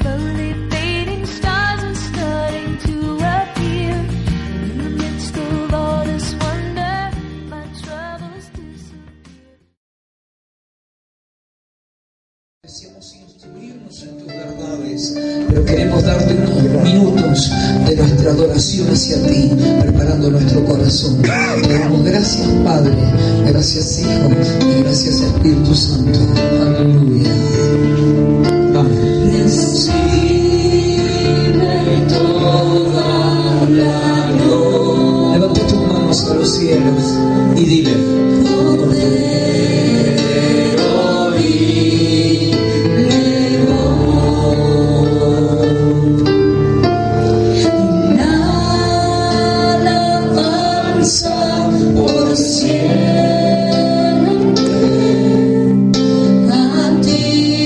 slowly fading stars are starting to appear. In the midst of all this wonder, my troubles disappear. Deseamos instruirnos en tus verdades, pero queremos darte unos minutos de nuestra adoración hacia ti, preparando nuestro corazón. Te damos gracias, Padre, gracias, Hijo, y gracias, Espíritu Santo. Aleluya. Amén. Recibe toda la gloria. Levanta tus manos a los cielos y dile: A ti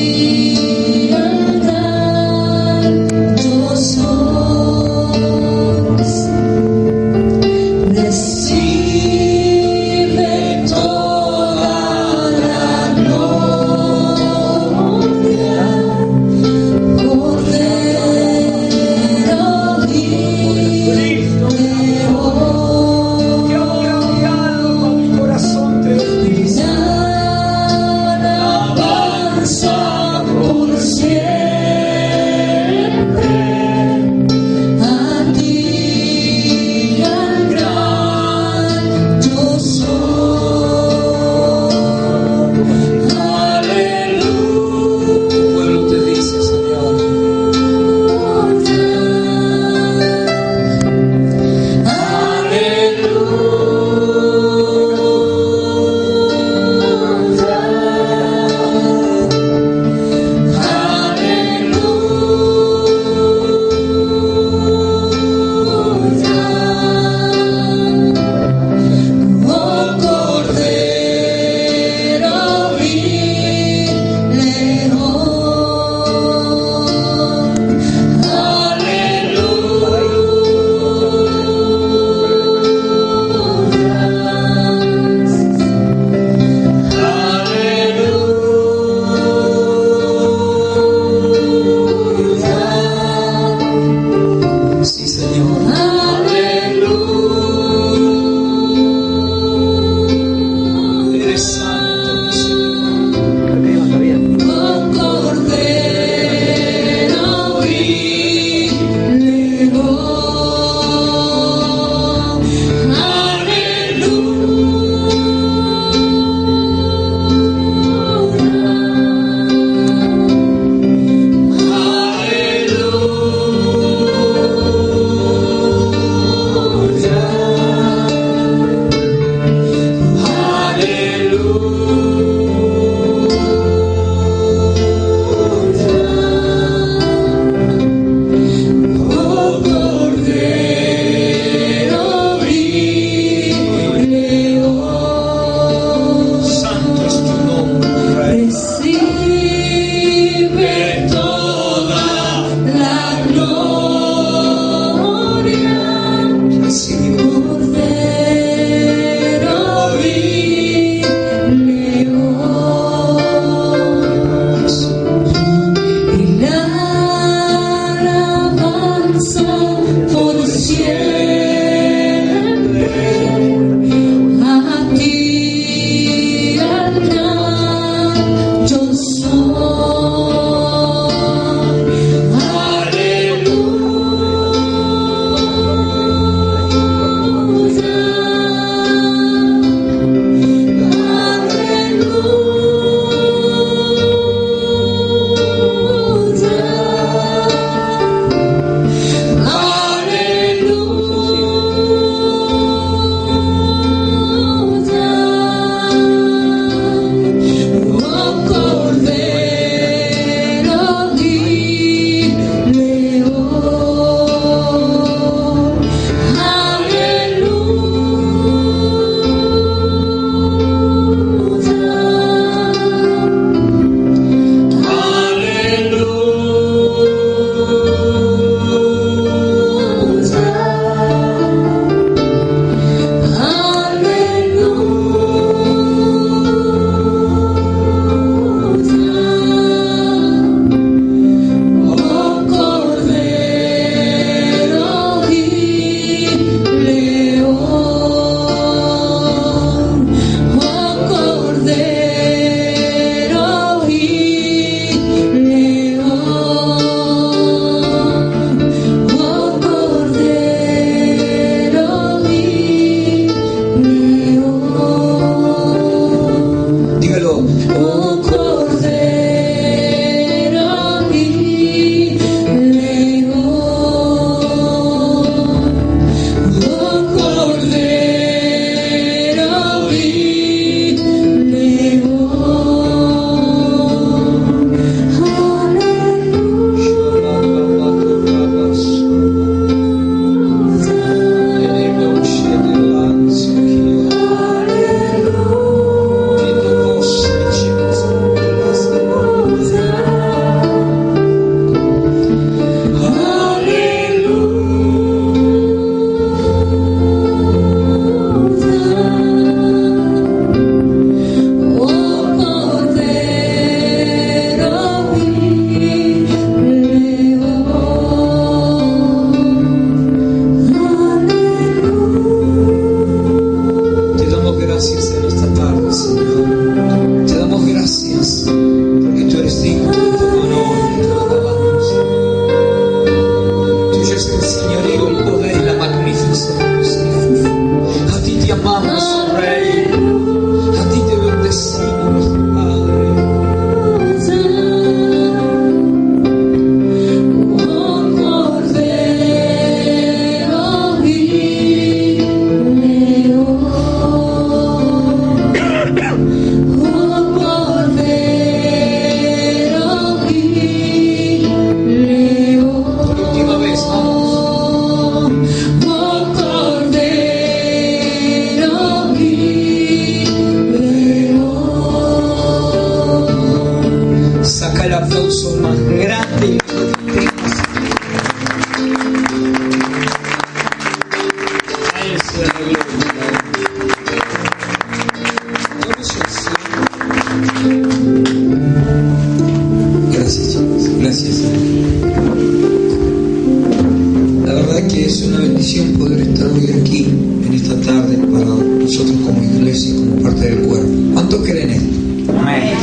Sí, es una bendición poder estar hoy aquí, en esta tarde, para nosotros como iglesia y como parte del cuerpo. ¿Cuántos creen esto? Amén.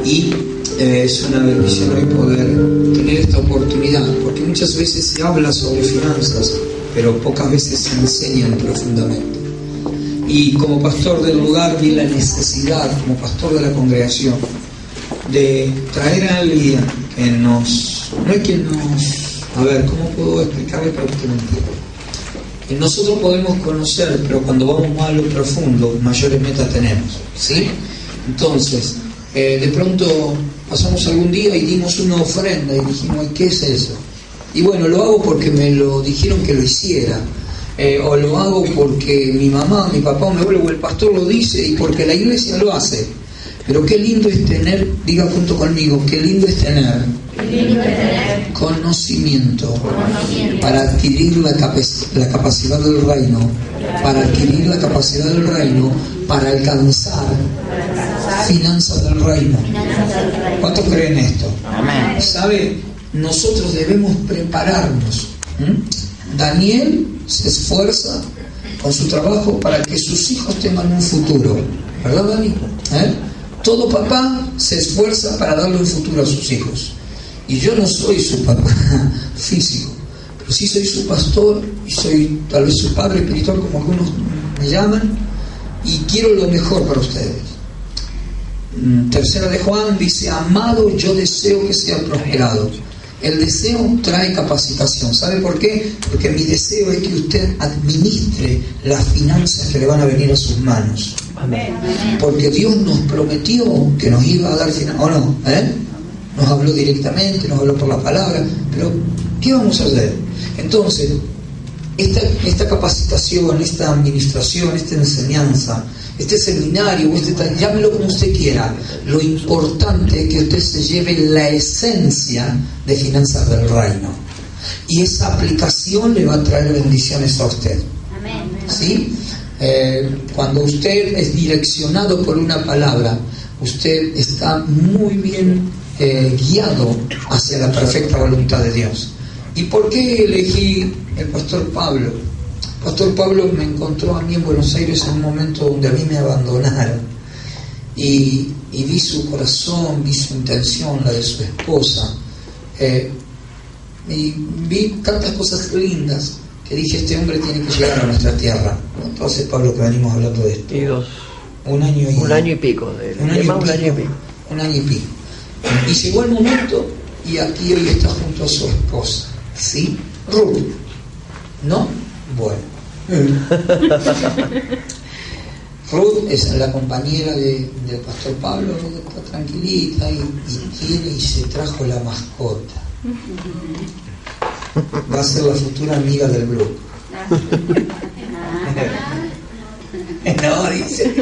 Y es una bendición hoy poder tener esta oportunidad, porque muchas veces se habla sobre finanzas, pero pocas veces se enseñan profundamente. Y como pastor del lugar vi la necesidad, como pastor de la congregación, de traer a alguien que no es que a ver, ¿cómo puedo explicarle para que usted lo entienda? Que nosotros podemos conocer, pero cuando vamos más a lo profundo, mayores metas tenemos, ¿sí? Entonces, de pronto pasamos algún día y dimos una ofrenda y dijimos, ¿qué es eso? Y bueno, lo hago porque me lo dijeron que lo hiciera, o lo hago porque mi mamá, mi papá o mi abuelo o el pastor lo dice y porque la iglesia lo hace. Pero qué lindo es tener, diga junto conmigo, qué lindo es tener conocimiento para adquirir la capacidad del reino, para adquirir la capacidad del reino, para alcanzar finanzas del reino. ¿Cuántos creen esto? Amén. ¿Sabe? Nosotros debemos prepararnos. Daniel se esfuerza con su trabajo para que sus hijos tengan un futuro. ¿Verdad, Dani? Todo papá se esfuerza para darle un futuro a sus hijos. Y yo no soy su papá físico, pero sí soy su pastor y soy tal vez su padre espiritual, como algunos me llaman, y quiero lo mejor para ustedes. Tercera de Juan dice, amado, yo deseo que sea prosperado. El deseo trae capacitación. ¿Sabe por qué? Porque mi deseo es que usted administre las finanzas que le van a venir a sus manos. Amén. Porque Dios nos prometió que nos iba a dar finanzas, ¿o no? Nos habló directamente, nos habló por la palabra, pero ¿qué vamos a hacer? Entonces, esta capacitación, esta administración, esta enseñanza, este seminario, llámelo como usted quiera, lo importante es que usted se lleve la esencia de finanzas del reino. Y esa aplicación le va a traer bendiciones a usted. Amén. ¿Sí? Cuando usted es direccionado por una palabra, usted está muy bien guiado hacia la perfecta voluntad de Dios. ¿Y por qué elegí el pastor Pablo? El pastor Pablo me encontró a mí en Buenos Aires en un momento donde a mí me abandonaron y vi su corazón, vi su intención, la de su esposa, y vi tantas cosas lindas que dije, este hombre tiene que llegar a nuestra tierra. ¿Cuánto hace, Pablo, que venimos hablando de esto? Y Un año y pico. un año y pico. Un año y pico. Y llegó el momento, y aquí hoy está junto a su esposa, ¿sí? Ruth, ¿no? Bueno. Ruth es la compañera del pastor Pablo. Ruth está tranquilita y se trajo la mascota. Va a ser la futura amiga del grupo. No, dice.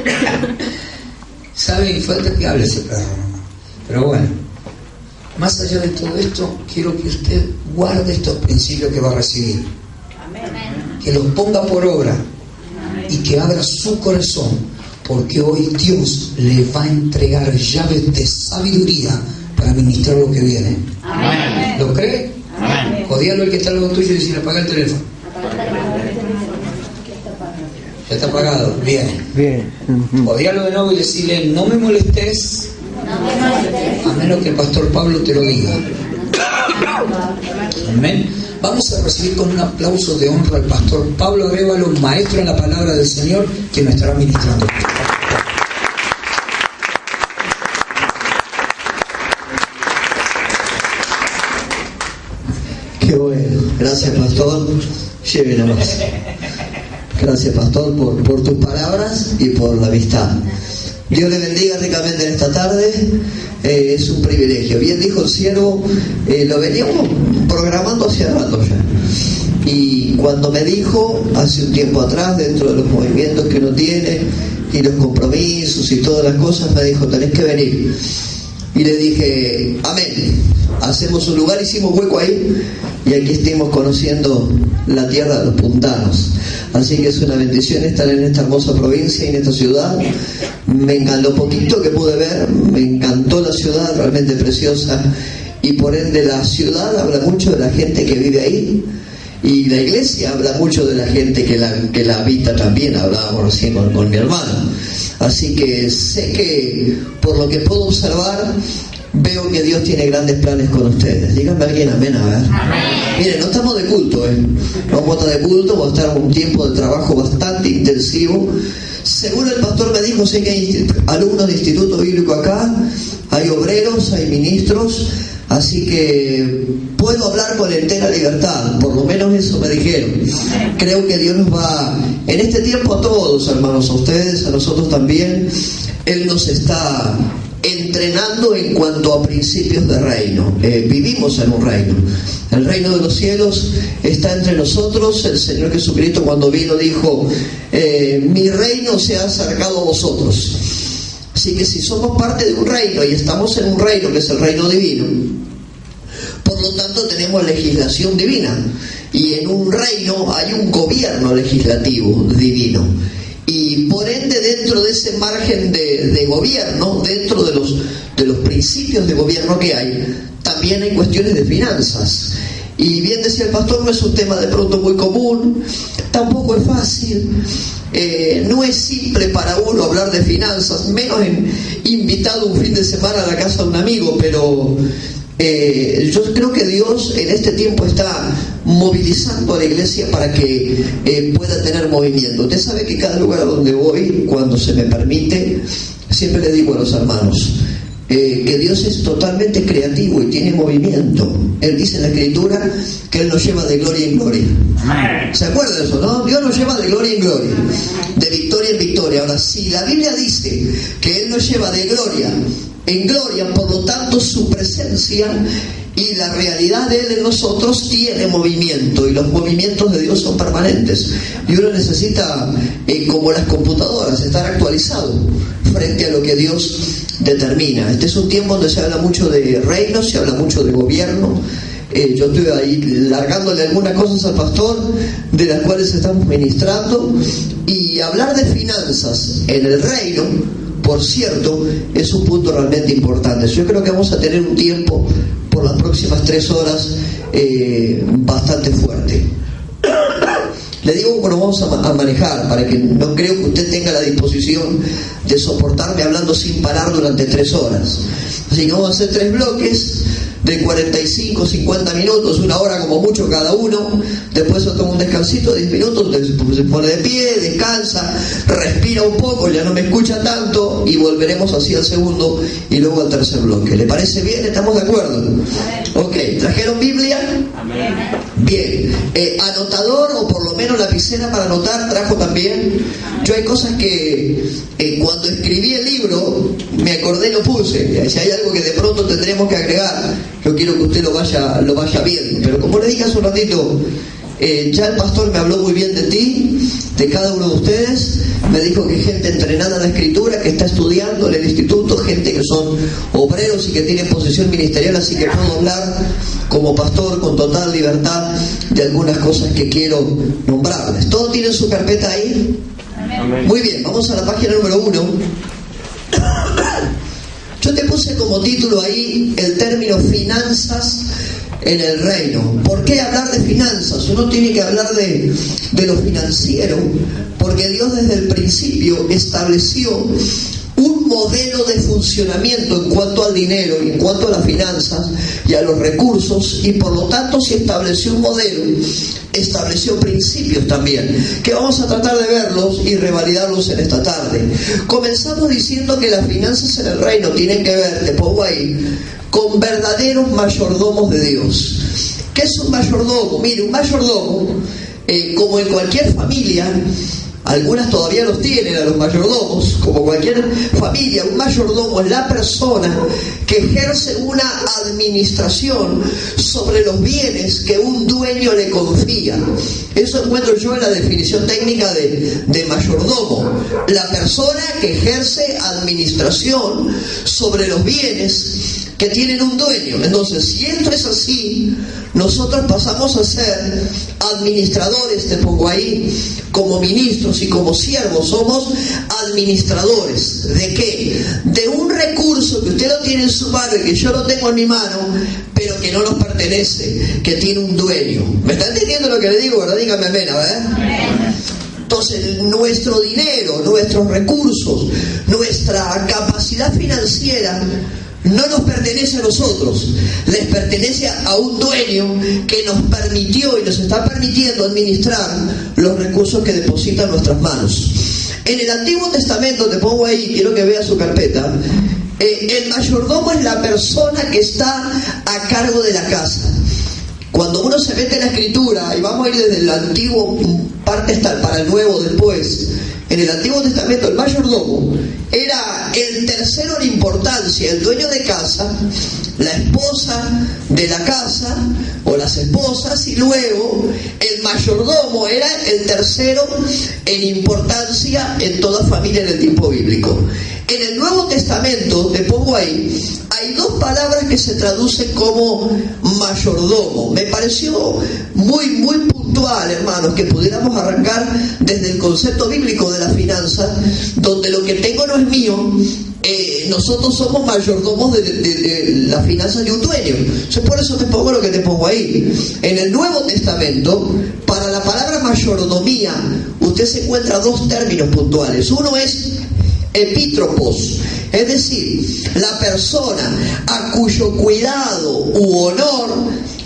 ¿Sabe? Falta que hable ese perro. Pero bueno, más allá de todo esto, quiero que usted guarde estos principios que va a recibir. Que los ponga por obra y que abra su corazón, porque hoy Dios le va a entregar llaves de sabiduría para ministrar lo que viene. Amén. ¿Lo cree? Amén. Jodíalo el que está al lado tuyo y decirle, apaga el teléfono. Ya está apagado. Bien. Jodíalo de nuevo y decirle, no me molestes, a menos que el pastor Pablo te lo diga. Amén. Vamos a recibir con un aplauso de honra al pastor Pablo Arévalo, maestro en la palabra del Señor, que nos estará ministrando. Qué bueno, gracias pastor, llévela más. Gracias pastor por tus palabras y por la amistad. Dios le bendiga ricamente en esta tarde. Es un privilegio. Bien dijo el siervo, lo veníamos programando hacia rato ya. Y cuando me dijo, hace un tiempo atrás, dentro de los movimientos que uno tiene y los compromisos y todas las cosas, me dijo, tenés que venir. Y le dije, amén. Hacemos un lugar, hicimos hueco ahí y aquí estamos conociendo la tierra de los puntanos. Así que es una bendición estar en esta hermosa provincia y en esta ciudad. Me encantó poquito que pude ver, me encantó la ciudad, realmente preciosa, y por ende la ciudad habla mucho de la gente que vive ahí Y la iglesia habla mucho de la gente que la habita también, hablábamos recién con mi hermano. Así que sé que, por lo que puedo observar, veo que Dios tiene grandes planes con ustedes. Díganme alguien amén, a ver. Amén. Miren, no estamos de culto, no vamos a estar de culto, vamos a estar un tiempo de trabajo bastante intensivo. Según el pastor me dijo, sé que hay alumnos de Instituto Bíblico acá, hay obreros, hay ministros, así que puedo hablar con entera libertad, por lo menos eso me dijeron. Creo que Dios nos va, en este tiempo a todos, hermanos, a ustedes, a nosotros también, Él nos está entrenando en cuanto a principios de reino. Vivimos en un reino. El reino de los cielos está entre nosotros. El Señor Jesucristo, cuando vino, dijo: mi reino se ha acercado a vosotros. Así que si somos parte de un reino y estamos en un reino que es el reino divino, por lo tanto tenemos legislación divina, y en un reino hay un gobierno legislativo divino. Y por ende, dentro de ese margen de gobierno, dentro de los principios de gobierno que hay, también hay cuestiones de finanzas. Y bien decía el pastor, no es un tema de pronto muy común, tampoco es fácil, no es simple para uno hablar de finanzas, menos invitado un fin de semana a la casa de un amigo, pero yo creo que Dios en este tiempo está movilizando a la iglesia para que pueda tener movimiento. Usted sabe que cada lugar a donde voy, cuando se me permite, siempre le digo a los hermanos que Dios es totalmente creativo y tiene movimiento. Él dice en la Escritura que Él nos lleva de gloria en gloria. ¿Se acuerda de eso, no? Dios nos lleva de gloria en gloria, de victoria en victoria. Ahora, si la Biblia dice que Él nos lleva de gloria en gloria, por lo tanto su presencia y la realidad de Él en nosotros tiene movimiento, y los movimientos de Dios son permanentes, y uno necesita, como las computadoras, estar actualizado frente a lo que Dios determina. Este es un tiempo donde se habla mucho de reino, se habla mucho de gobierno. Yo estoy ahí largándole algunas cosas al pastor, de las cuales estamos ministrando, y hablar de finanzas en el reino, por cierto, es un punto realmente importante. Yo creo que vamos a tener un tiempo por las próximas 3 horas bastante fuerte. Le digo cómo lo vamos a manejar, para que no creo que usted tenga la disposición de soportarme hablando sin parar durante 3 horas. Así que vamos a hacer 3 bloques de 45, 50 minutos, 1 hora como mucho cada uno. Después se toma un descansito de 10 minutos, se pone de pie, descansa, respira un poco, ya no me escucha tanto, y volveremos así al segundo y luego al tercer bloque. ¿Le parece bien? ¿Estamos de acuerdo? Ok, ¿trajeron Biblia? Amén. Bien, anotador o por lo menos lapicera para anotar, ¿trajo también? Yo hay cosas que cuando escribí el libro me acordé y lo puse. Si hay algo que de pronto tendremos que agregar, yo quiero que usted lo vaya viendo. Pero como le dije hace un ratito, ya el pastor me habló muy bien de ti, de cada uno de ustedes. Me dijo que gente entrenada en la Escritura, que está estudiando en el instituto, gente que son obreros y que tienen posición ministerial, así que puedo hablar como pastor con total libertad de algunas cosas que quiero nombrarles. ¿Todo tiene su carpeta ahí? Amén. Muy bien, vamos a la página número 1. Yo te puse como título ahí el término finanzas en el reino. ¿Por qué hablar de finanzas? Uno tiene que hablar de lo financiero, porque Dios desde el principio estableció un modelo de funcionamiento en cuanto al dinero, en cuanto a las finanzas y a los recursos, y por lo tanto, si estableció un modelo, estableció principios también, que vamos a tratar de verlos y revalidarlos en esta tarde. Comenzamos diciendo que las finanzas en el reino tienen que ver, te pongo ahí, con verdaderos mayordomos de Dios. ¿Qué es un mayordomo? Mire, un mayordomo, como en cualquier familia, algunas todavía los tienen a los mayordomos, como cualquier familia, un mayordomo es la persona que ejerce una administración sobre los bienes que un dueño le confía. Eso encuentro yo en la definición técnica de mayordomo, la persona que ejerce administración sobre los bienes que tienen un dueño. Entonces, si esto es así, nosotros pasamos a ser administradores, te pongo ahí, como ministros y como siervos, somos administradores. ¿De qué? De un recurso recurso que usted lo tiene en su mano y que yo lo tengo en mi mano, pero que no nos pertenece, que tiene un dueño. ¿Me está entendiendo lo que le digo, verdad? Dígame amén, ¿verdad? Entonces, nuestro dinero, nuestros recursos, nuestra capacidad financiera no nos pertenece a nosotros, les pertenece a un dueño que nos permitió y nos está permitiendo administrar los recursos que deposita en nuestras manos. En el Antiguo Testamento, te pongo ahí, quiero que veas su carpeta, el mayordomo es la persona que está a cargo de la casa. Cuando uno se mete en la Escritura, y vamos a ir desde el Antiguo parte para el Nuevo después, en el Antiguo Testamento el mayordomo era el tercero en importancia, el dueño de casa, la esposa de la casa o las esposas, y luego el mayordomo era el tercero en importancia en toda familia en el tiempo bíblico. En el Nuevo Testamento, te pongo ahí, hay dos palabras que se traducen como mayordomo. Me pareció muy puntual, hermanos, que pudiéramos arrancar desde el concepto bíblico de la finanza, donde lo que tengo no es mío. Nosotros somos mayordomos de la finanza de un dueño. Por eso te pongo lo que te pongo ahí. En el Nuevo Testamento, para la palabra mayordomía, usted se encuentra dos términos puntuales. Uno es epítropos, es decir, la persona a cuyo cuidado u honor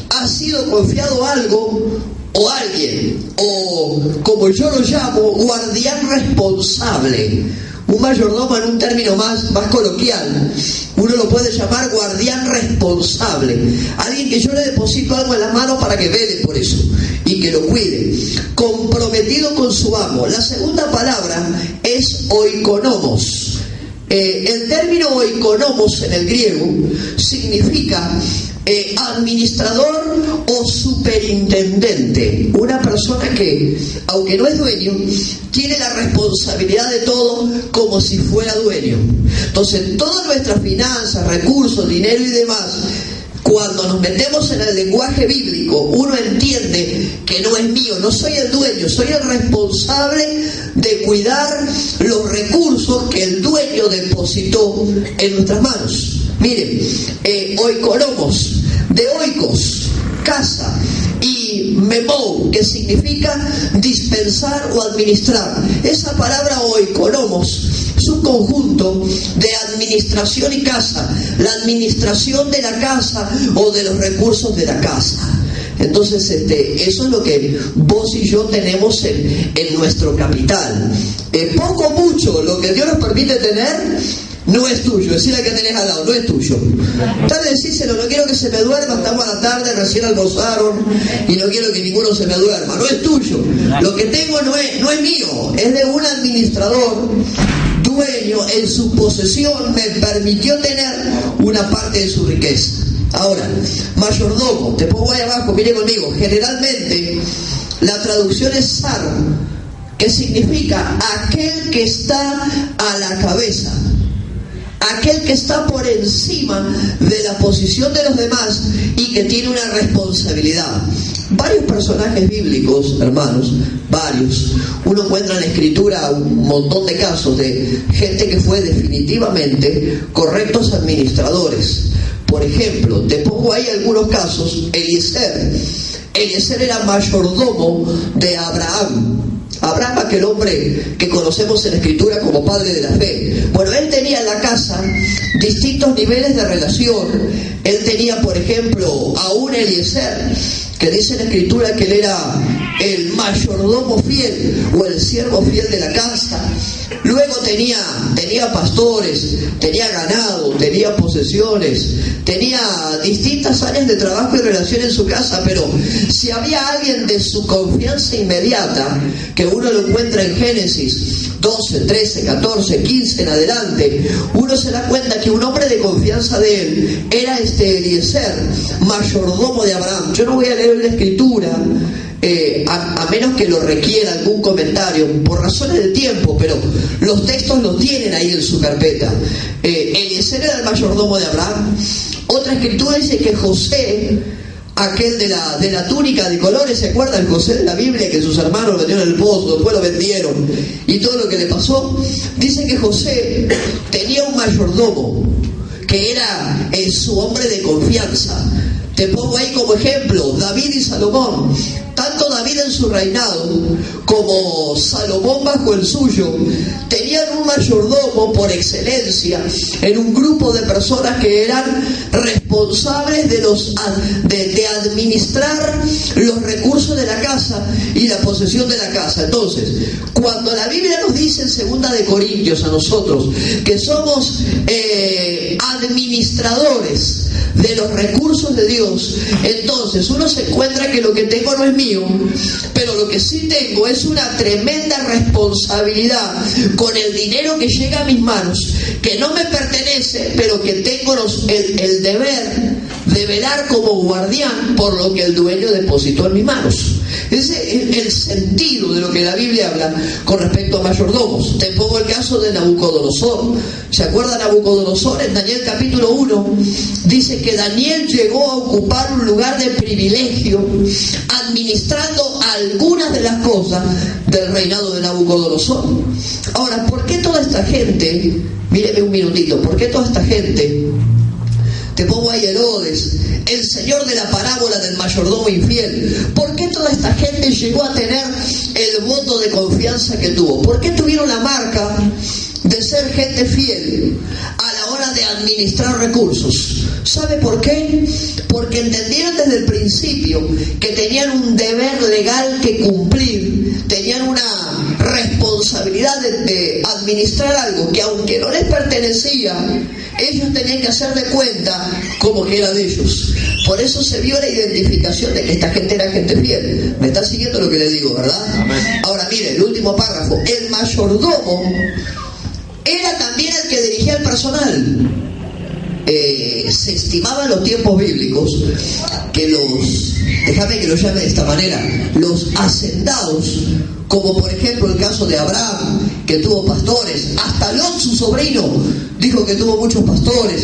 ha sido confiado algo o alguien, o como yo lo llamo, guardián responsable. Un mayordomo, en un término más coloquial, uno lo puede llamar guardián responsable, alguien que yo le deposito algo en la mano para que vele por eso y que lo cuide, comprometido con su amo. La segunda palabra es oikonomos. El término oikonomos en el griego significa administrador o superintendente, una persona que, aunque no es dueño, tiene la responsabilidad de todo como si fuera dueño. Entonces, todas nuestras finanzas, recursos, dinero y demás, cuando nos metemos en el lenguaje bíblico, uno entiende que no es mío, no soy el dueño, soy el responsable de cuidar los recursos que el dueño depositó en nuestras manos. Miren, oikonomos, de oikos, casa, y memou, que significa dispensar o administrar. Esa palabra oikonomos es un conjunto de administración y casa, la administración de la casa o de los recursos de la casa. Entonces, eso es lo que vos y yo tenemos en nuestro capital. Poco o mucho, lo que Dios nos permite tener no es tuyo. Decirle al que tenés al lado, no es tuyo. Tal vez decírselo, no quiero que se me duerma, estamos a la tarde, recién almorzaron y no quiero que ninguno se me duerma. No es tuyo. Lo que tengo no es mío, es de un administrador, dueño, en su posesión me permitió tener una parte de su riqueza. Ahora, mayordomo, te pongo ahí abajo, mire conmigo, generalmente la traducción es zar, que significa aquel que está a la cabeza, aquel que está por encima de la posición de los demás y que tiene una responsabilidad. Varios personajes bíblicos, hermanos, varios. Uno encuentra en la Escritura un montón de casos de gente que fue definitivamente correctos administradores. Por ejemplo, te pongo ahí algunos casos. Eliezer era mayordomo de Abraham. Abraham, aquel hombre que conocemos en la Escritura como padre de la fe. Bueno, él tenía en la casa distintos niveles de relación. Él tenía, por ejemplo, a un Eliezer, que dice en la Escritura que él era el mayordomo fiel o el siervo fiel de la casa. Luego tenía pastores, tenía ganado, tenía posesiones, tenía distintas áreas de trabajo y relación en su casa, pero si había alguien de su confianza inmediata, que uno lo encuentra en Génesis 12, 13, 14, 15 en adelante, uno se da cuenta que un hombre de confianza de él era Eliezer, mayordomo de Abraham. Yo no voy a leer la Escritura, a menos que lo requiera algún comentario, por razones de tiempo, pero los textos los tienen ahí en su carpeta. Eliezer era el mayordomo de Abraham. Otra escritura dice que José, aquel de la túnica de colores, ¿se acuerdan? José de la Biblia, que sus hermanos lo metieron en el pozo, después lo vendieron y todo lo que le pasó. Dice que José tenía un mayordomo que era su hombre de confianza. Te pongo ahí como ejemplo David y Salomón. Tanto David en su reinado como Salomón bajo el suyo tenían un mayordomo por excelencia en un grupo de personas que eran responsables de administrar los recursos de la casa y la posesión de la casa. Entonces, cuando la Biblia nos dice en 2 de Corintios a nosotros que somos administradores de los recursos de Dios, entonces uno se encuentra que lo que tengo no es mío, pero lo que sí tengo es una tremenda responsabilidad con el dinero que llega a mis manos, que no me pertenece, pero que tengo el deber de velar como guardián por lo que el dueño depositó en mis manos. Ese es el sentido de lo que la Biblia habla con respecto a mayordomos. Te pongo el caso de Nabucodonosor. ¿Se acuerdan Nabucodonosor? En Daniel capítulo 1 dice que Daniel llegó a ocupar un lugar de privilegio administrando algunas de las cosas del reinado de Nabucodonosor. Ahora, ¿por qué toda esta gente, míreme un minutito, por qué toda esta gente, te pongo ahí Herodes, el señor de la parábola del mayordomo infiel, ¿por qué toda esta gente llegó a tener el voto de confianza que tuvo? ¿Por qué tuvieron la marca de ser gente fiel a la hora de administrar recursos? ¿Sabe por qué? Porque entendieron desde el principio que tenían un deber legal que cumplir, tenían una responsabilidad de administrar algo que, aunque no les pertenecía, ellos tenían que hacer de cuenta como que era de ellos. Por eso se vio la identificación de que esta gente era gente fiel. ¿Me está siguiendo lo que le digo, verdad? Amén. Ahora mire, el último párrafo. El mayordomo era también el que dirigía el personal. Se estimaba en los tiempos bíblicos que déjame que lo llame de esta manera, los hacendados, como por ejemplo el caso de Abraham, que tuvo pastores, hasta Lot, su sobrino, dijo que tuvo muchos pastores,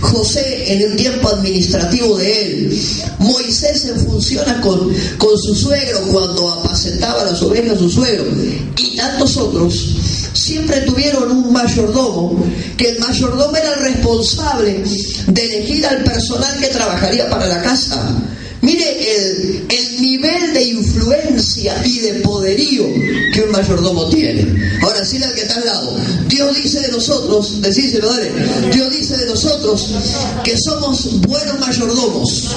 José en el tiempo administrativo de él, Moisés en función con su suegro cuando apacentaba las ovejas de su suegro, y tantos otros, siempre tuvieron un mayordomo, que el mayordomo era el responsable de elegir al personal que trabajaría para la casa. Mire el nivel de influencia y de poderío que un mayordomo tiene. Ahora sí, al que está al lado, Dios dice de nosotros, decíselo, dale, Dios dice de nosotros que somos buenos mayordomos.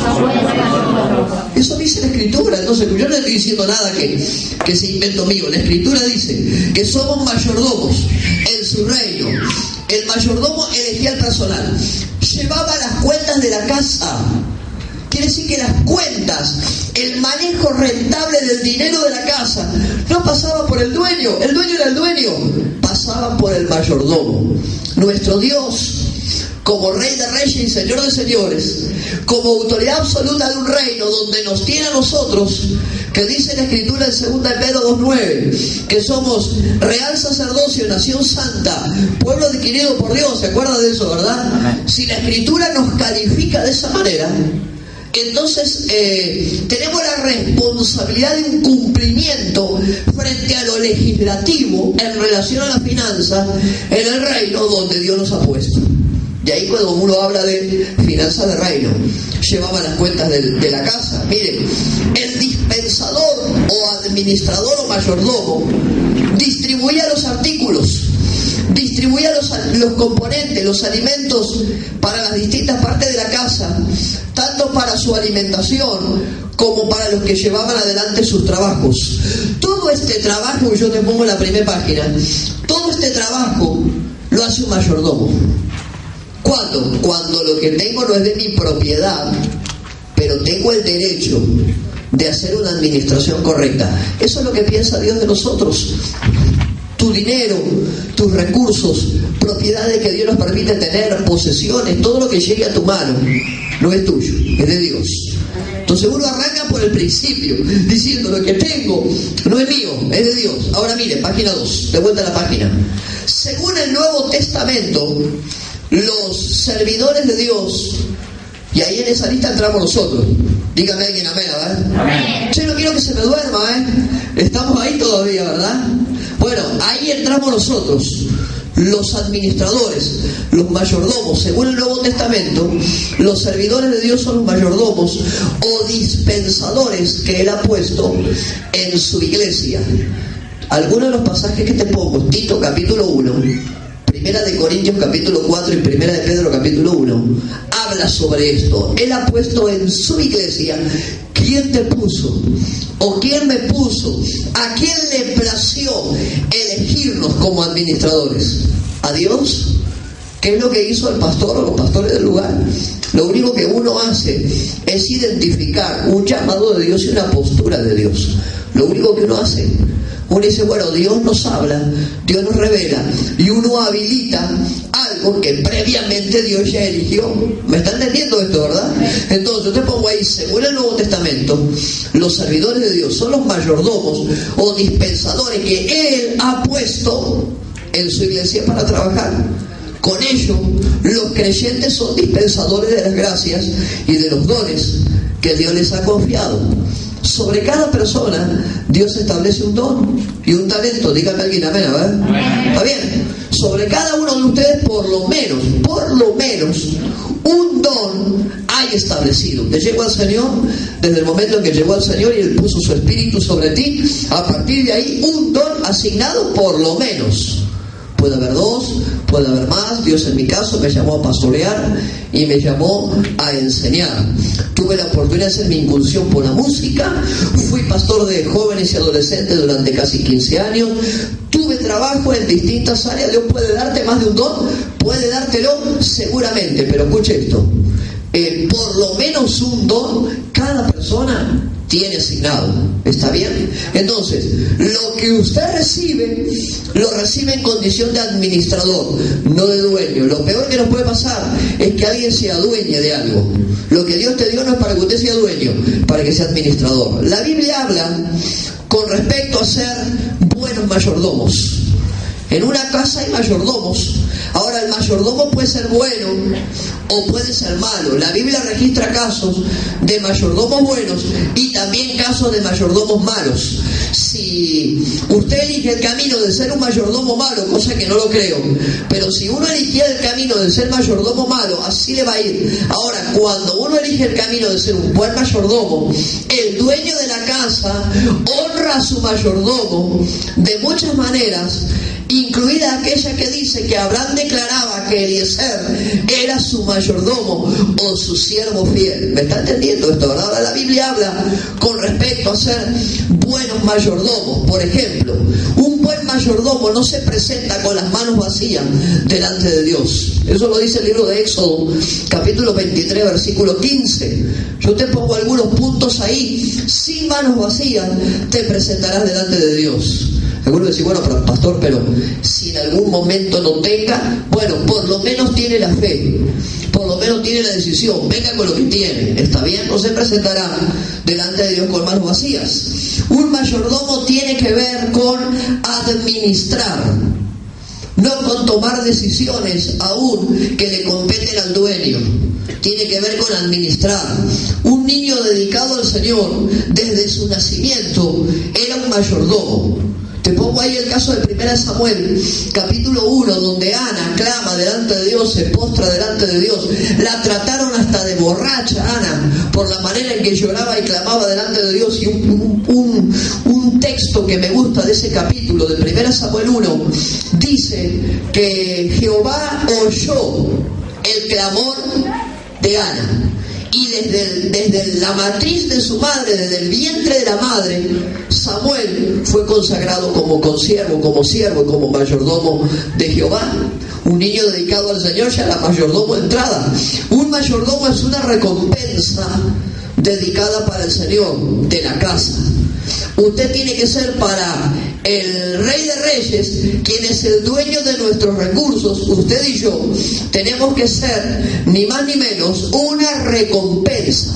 Eso dice la Escritura. Entonces yo no estoy diciendo nada que se invento mío. La Escritura dice que somos mayordomos en su reino. El mayordomo elegía al personal, llevaba las cuentas de la casa. Quiere decir que las cuentas, el manejo rentable del dinero de la casa, no pasaba por el dueño era el dueño, pasaban por el mayordomo. Nuestro Dios, como Rey de Reyes y Señor de Señores, como autoridad absoluta de un reino donde nos tiene a nosotros, que dice la Escritura en 2 de Pedro 2:9, que somos real sacerdocio, nación santa, pueblo adquirido por Dios. ¿Se acuerda de eso, verdad? Si la Escritura nos califica de esa manera, entonces tenemos la responsabilidad de un cumplimiento frente a lo legislativo en relación a la finanza en el reino donde Dios nos ha puesto. Y ahí cuando uno habla de finanzas de reino, llevaba las cuentas de la casa. Miren, el dispensador o administrador o mayordomo distribuía los artículos, distribuía los componentes, los alimentos para las distintas partes de la casa, tanto para su alimentación como para los que llevaban adelante sus trabajos. Todo este trabajo, yo te pongo en la primera página, todo este trabajo lo hace un mayordomo. ¿Cuándo? Cuando lo que tengo no es de mi propiedad, pero tengo el derecho de hacer una administración correcta. Eso es lo que piensa Dios de nosotros. Tu dinero, tus recursos, propiedades que Dios nos permite tener, posesiones, todo lo que llegue a tu mano, no es tuyo, es de Dios. Entonces uno arranca por el principio, diciendo lo que tengo no es mío, es de Dios. Ahora mire, página 2, de vuelta a la página. Según el Nuevo Testamento, los servidores de Dios, y ahí en esa lista entramos nosotros. Dígame alguien amén, ¿verdad? Amén. Yo no quiero que se me duerma, Estamos ahí todavía, ¿verdad? Bueno, ahí entramos nosotros. los administradores, los mayordomos. Según el Nuevo Testamento, los servidores de Dios son los mayordomos o dispensadores que Él ha puesto en su iglesia. Algunos de los pasajes que te pongo: Tito capítulo 1, Primera de Corintios capítulo 4 y Primera de Pedro capítulo 1, habla sobre esto. Él ha puesto en su iglesia. ¿Quién te puso? ¿O quién me puso? ¿A quién le plació elegirnos como administradores? ¿A Dios? ¿Qué es lo que hizo el pastor o los pastores del lugar? Lo único que uno hace es identificar un llamado de Dios y una postura de Dios. Lo único que uno hace. Uno dice, bueno, Dios nos habla, Dios nos revela, y uno habilita algo que previamente Dios ya eligió. ¿Me está entendiendo esto, verdad? Entonces yo te pongo ahí, según el Nuevo Testamento, los servidores de Dios son los mayordomos o dispensadores que Él ha puesto en su iglesia para trabajar. Con ello, los creyentes son dispensadores de las gracias y de los dones que Dios les ha confiado. Sobre cada persona, Dios establece un don y un talento. Dígame alguien amén, ¿verdad? ¿Está bien? Sobre cada uno de ustedes, por lo menos, un don hay establecido. Te llegó al Señor, desde el momento en que llegó al Señor y Él puso su espíritu sobre ti, a partir de ahí, un don asignado por lo menos. Puede haber dos, puede haber más. Dios en mi caso me llamó a pastorear y me llamó a enseñar. Tuve la oportunidad de hacer mi incursión por la música. Fui pastor de jóvenes y adolescentes durante casi 15 años. Tuve trabajo en distintas áreas. Dios puede darte más de un don, puede dártelo seguramente, pero escuche esto. Por lo menos un don cada persona tiene asignado. ¿Está bien? Entonces, lo que usted recibe, lo recibe en condición de administrador, no de dueño. Lo peor que nos puede pasar es que alguien sea dueño de algo. Lo que Dios te dio no es para que usted sea dueño, para que sea administrador. La Biblia habla con respecto a ser buenos mayordomos. En una casa hay mayordomos. Ahora, el mayordomo puede ser bueno o puede ser malo. La Biblia registra casos de mayordomos buenos y también casos de mayordomos malos. Si usted elige el camino de ser un mayordomo malo, cosa que no lo creo, pero si uno eligiera el camino de ser mayordomo malo, así le va a ir. Ahora, cuando uno elige el camino de ser un buen mayordomo, el dueño de la casa honra a su mayordomo de muchas maneras, incluida aquella que dice que Abraham declaraba que Eliezer era su mayordomo o su siervo fiel. ¿Me está entendiendo esto, verdad? Ahora la Biblia habla con respecto a ser buenos mayordomos. Por ejemplo, un buen mayordomo no se presenta con las manos vacías delante de Dios. Eso lo dice el libro de Éxodo, capítulo 23, versículo 15. Yo te pongo algunos puntos ahí. Sin manos vacías te presentarás delante de Dios. Algunos dicen, bueno, pastor, pero si en algún momento no tenga, bueno, por lo menos tiene la fe, por lo menos tiene la decisión, venga con lo que tiene, está bien, no se presentará delante de Dios con manos vacías. Un mayordomo tiene que ver con administrar, no con tomar decisiones aún que le competen al dueño. Tiene que ver con administrar. Un niño dedicado al Señor desde su nacimiento era un mayordomo. Te pongo ahí el caso de 1 Samuel, capítulo 1, donde Ana clama delante de Dios, se postra delante de Dios. La trataron hasta de borracha, Ana, por la manera en que lloraba y clamaba delante de Dios. Y un texto que me gusta de ese capítulo, de 1 Samuel 1, dice que Jehová oyó el clamor de Ana. Y desde la matriz de su madre, desde el vientre de la madre, Samuel fue consagrado como consiervo, como siervo, como mayordomo de Jehová. Un niño dedicado al Señor ya era mayordomo de entrada. Un mayordomo es una recompensa dedicada para el Señor de la casa. Usted tiene que ser para el Rey de Reyes, quien es el dueño de nuestros recursos. Usted y yo tenemos que ser, ni más ni menos, una recompensa.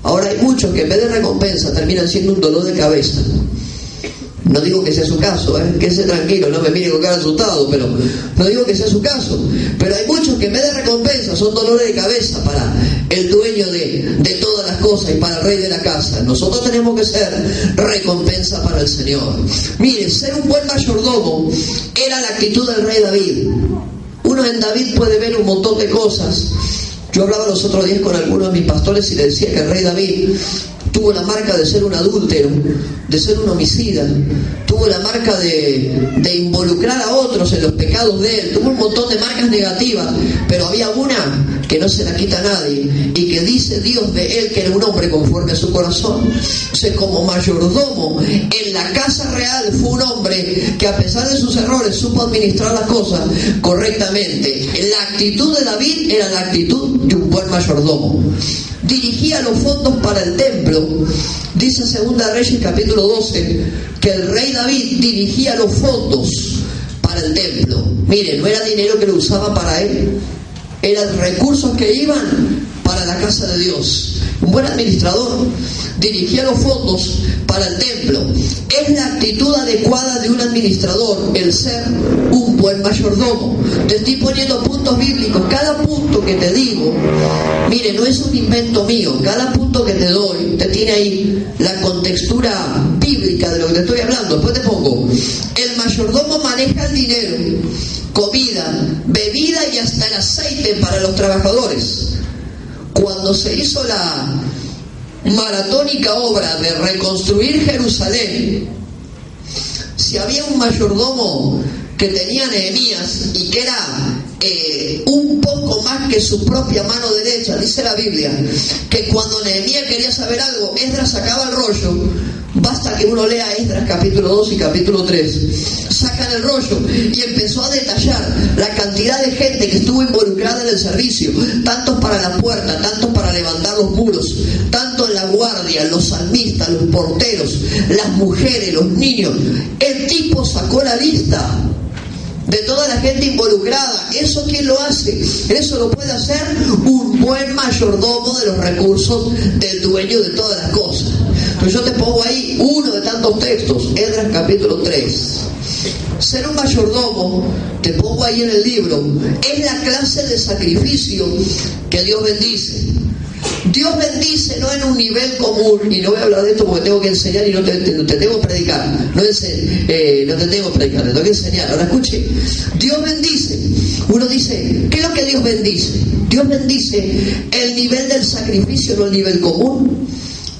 Ahora hay muchos que en vez de recompensa terminan siendo un dolor de cabeza. No digo que sea su caso, quédese tranquilo, no me mire con cara asustado, pero no digo que sea su caso. Pero hay muchos que en vez de recompensa son dolores de cabeza para el dueño de todas las cosas y para el rey de la casa. Nosotros tenemos que ser recompensa para el Señor. Mire, ser un buen mayordomo era la actitud del rey David. Uno en David puede ver un montón de cosas. Yo hablaba los otros días con algunos de mis pastores y les decía que el rey David tuvo la marca de ser un adúltero, de ser un homicida, tuvo la marca de involucrar a otros en los pecados de él, tuvo un montón de marcas negativas, pero había una que no se la quita a nadie y que dice Dios de él que era un hombre conforme a su corazón. Entonces, como mayordomo en la casa real fue un hombre que a pesar de sus errores supo administrar las cosas correctamente. La actitud de David era la actitud de un buen mayordomo. Dirigía los fondos para el templo. Dice 2 Reyes capítulo 12 que el rey David dirigía los fondos para el templo. Mire, no era dinero que lo usaba para él, eran recursos que iban para la casa de Dios. Un buen administrador dirigía los fondos para el templo. Es la actitud adecuada de un administrador el ser un buen mayordomo. Te estoy poniendo puntos bíblicos. Cada punto que te digo, mire, no es un invento mío. Cada punto que te doy te tiene ahí la contextura bíblica de lo que te estoy hablando. Después te pongo: el mayordomo maneja el dinero, comida, bebida y hasta el aceite para los trabajadores. Cuando se hizo la maratónica obra de reconstruir Jerusalén, si había un mayordomo que tenía Nehemías y que era un poco más que su propia mano derecha, dice la Biblia, que cuando Nehemías quería saber algo, Esdras sacaba el rollo. Basta que uno lea Esdras capítulo 2 y capítulo 3. Sacan el rollo y empezó a detallar la cantidad de gente que estuvo involucrada en el servicio, tantos para la puerta, tantos para levantar los muros, tanto en la guardia, los salmistas, los porteros, las mujeres, los niños. El tipo sacó la lista de toda la gente involucrada. ¿Eso quién lo hace? Eso lo puede hacer un buen mayordomo de los recursos del dueño de todas las cosas. Entonces yo te pongo ahí uno de tantos textos, Esdras capítulo 3. Ser un mayordomo, te pongo ahí en el libro, es la clase de sacrificio que Dios bendice. Dios bendice no en un nivel común, y no voy a hablar de esto porque tengo que enseñar y no te tengo que predicar, no te tengo que predicar, te tengo que enseñar. Ahora escuche, Dios bendice. Uno dice, ¿qué es lo que Dios bendice? Dios bendice el nivel del sacrificio, no el nivel común.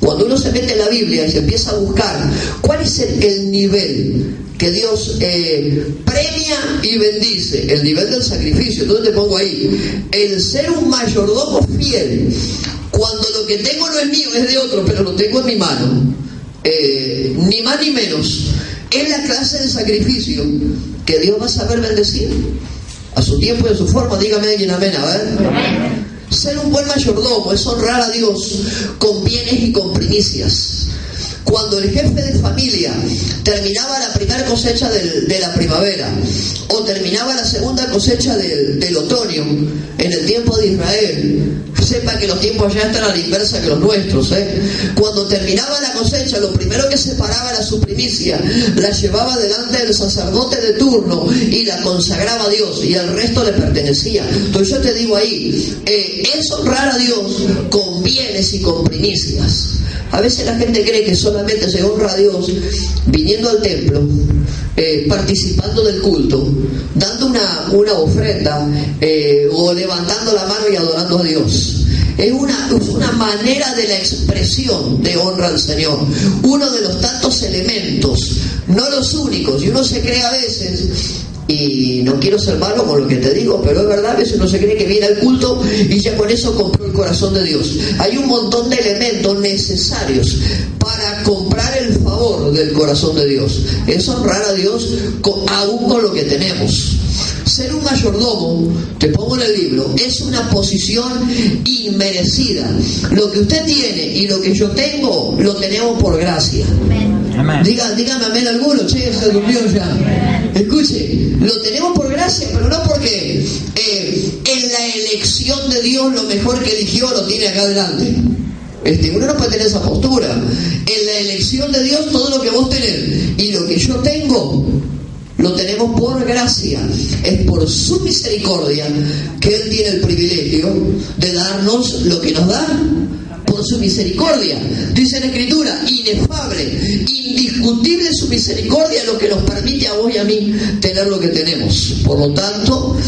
Cuando uno se mete en la Biblia y se empieza a buscar cuál es el nivel que Dios premia y bendice, el nivel del sacrificio, entonces te pongo ahí, el ser un mayordomo fiel, cuando lo que tengo no es mío, es de otro, pero lo tengo en mi mano, ni más ni menos, es la clase de sacrificio que Dios va a saber bendecir a su tiempo y a su forma. Dígame alguien amén, a ver. Ser un buen mayordomo es honrar a Dios con bienes y con primicias. Cuando el jefe de familia terminaba la primera cosecha de la primavera o terminaba la segunda cosecha del otoño en el tiempo de Israel, sepa que los tiempos ya están a la inversa que los nuestros, Cuando terminaba la cosecha, lo primero que separaba era su primicia, la llevaba delante del sacerdote de turno y la consagraba a Dios, y el resto le pertenecía. Entonces yo te digo ahí, es honrar a Dios con bienes y con primicias. A veces la gente cree que solamente se honra a Dios viniendo al templo, participando del culto, dando una ofrenda o levantando la mano y adorando a Dios. Es una manera de la expresión de honra al Señor. Uno de los tantos elementos, no los únicos. Y uno se cree a veces, y no quiero ser malo con lo que te digo, pero es verdad, a veces uno se cree que viene al culto y ya con eso compró el corazón de Dios. Hay un montón de elementos necesarios para comprar el favor del corazón de Dios. Es honrar a Dios aún con lo que tenemos. Ser un mayordomo, te pongo en el libro, es una posición inmerecida. Lo que usted tiene y lo que yo tengo, lo tenemos por gracia. Amén. Dígame amén alguno, che, se durmió ya. Escuche, lo tenemos por gracia, pero no porque en la elección de Dios lo mejor que eligió lo tiene acá adelante. Uno no puede tener esa postura. En la elección de Dios, todo lo que vos tenés y lo que lo tenemos por gracia. Es por su misericordia que Él tiene el privilegio de darnos lo que nos da. Por su misericordia, dice la Escritura, inefable, indiscutible su misericordia, lo que nos permite a vos y a mí tener lo que tenemos. Por lo tanto,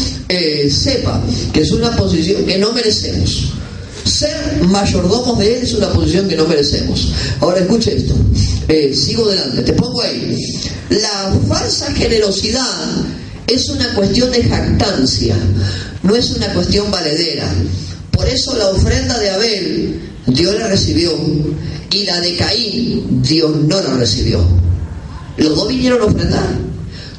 sepa que es una posición que no merecemos. Ser mayordomos de Él es una posición que no merecemos. Ahora escuche esto, sigo adelante, te pongo ahí. La falsa generosidad es una cuestión de jactancia, no es una cuestión valedera. Por eso la ofrenda de Abel Dios la recibió y la de Caín Dios no la recibió. Los dos vinieron a ofrendar.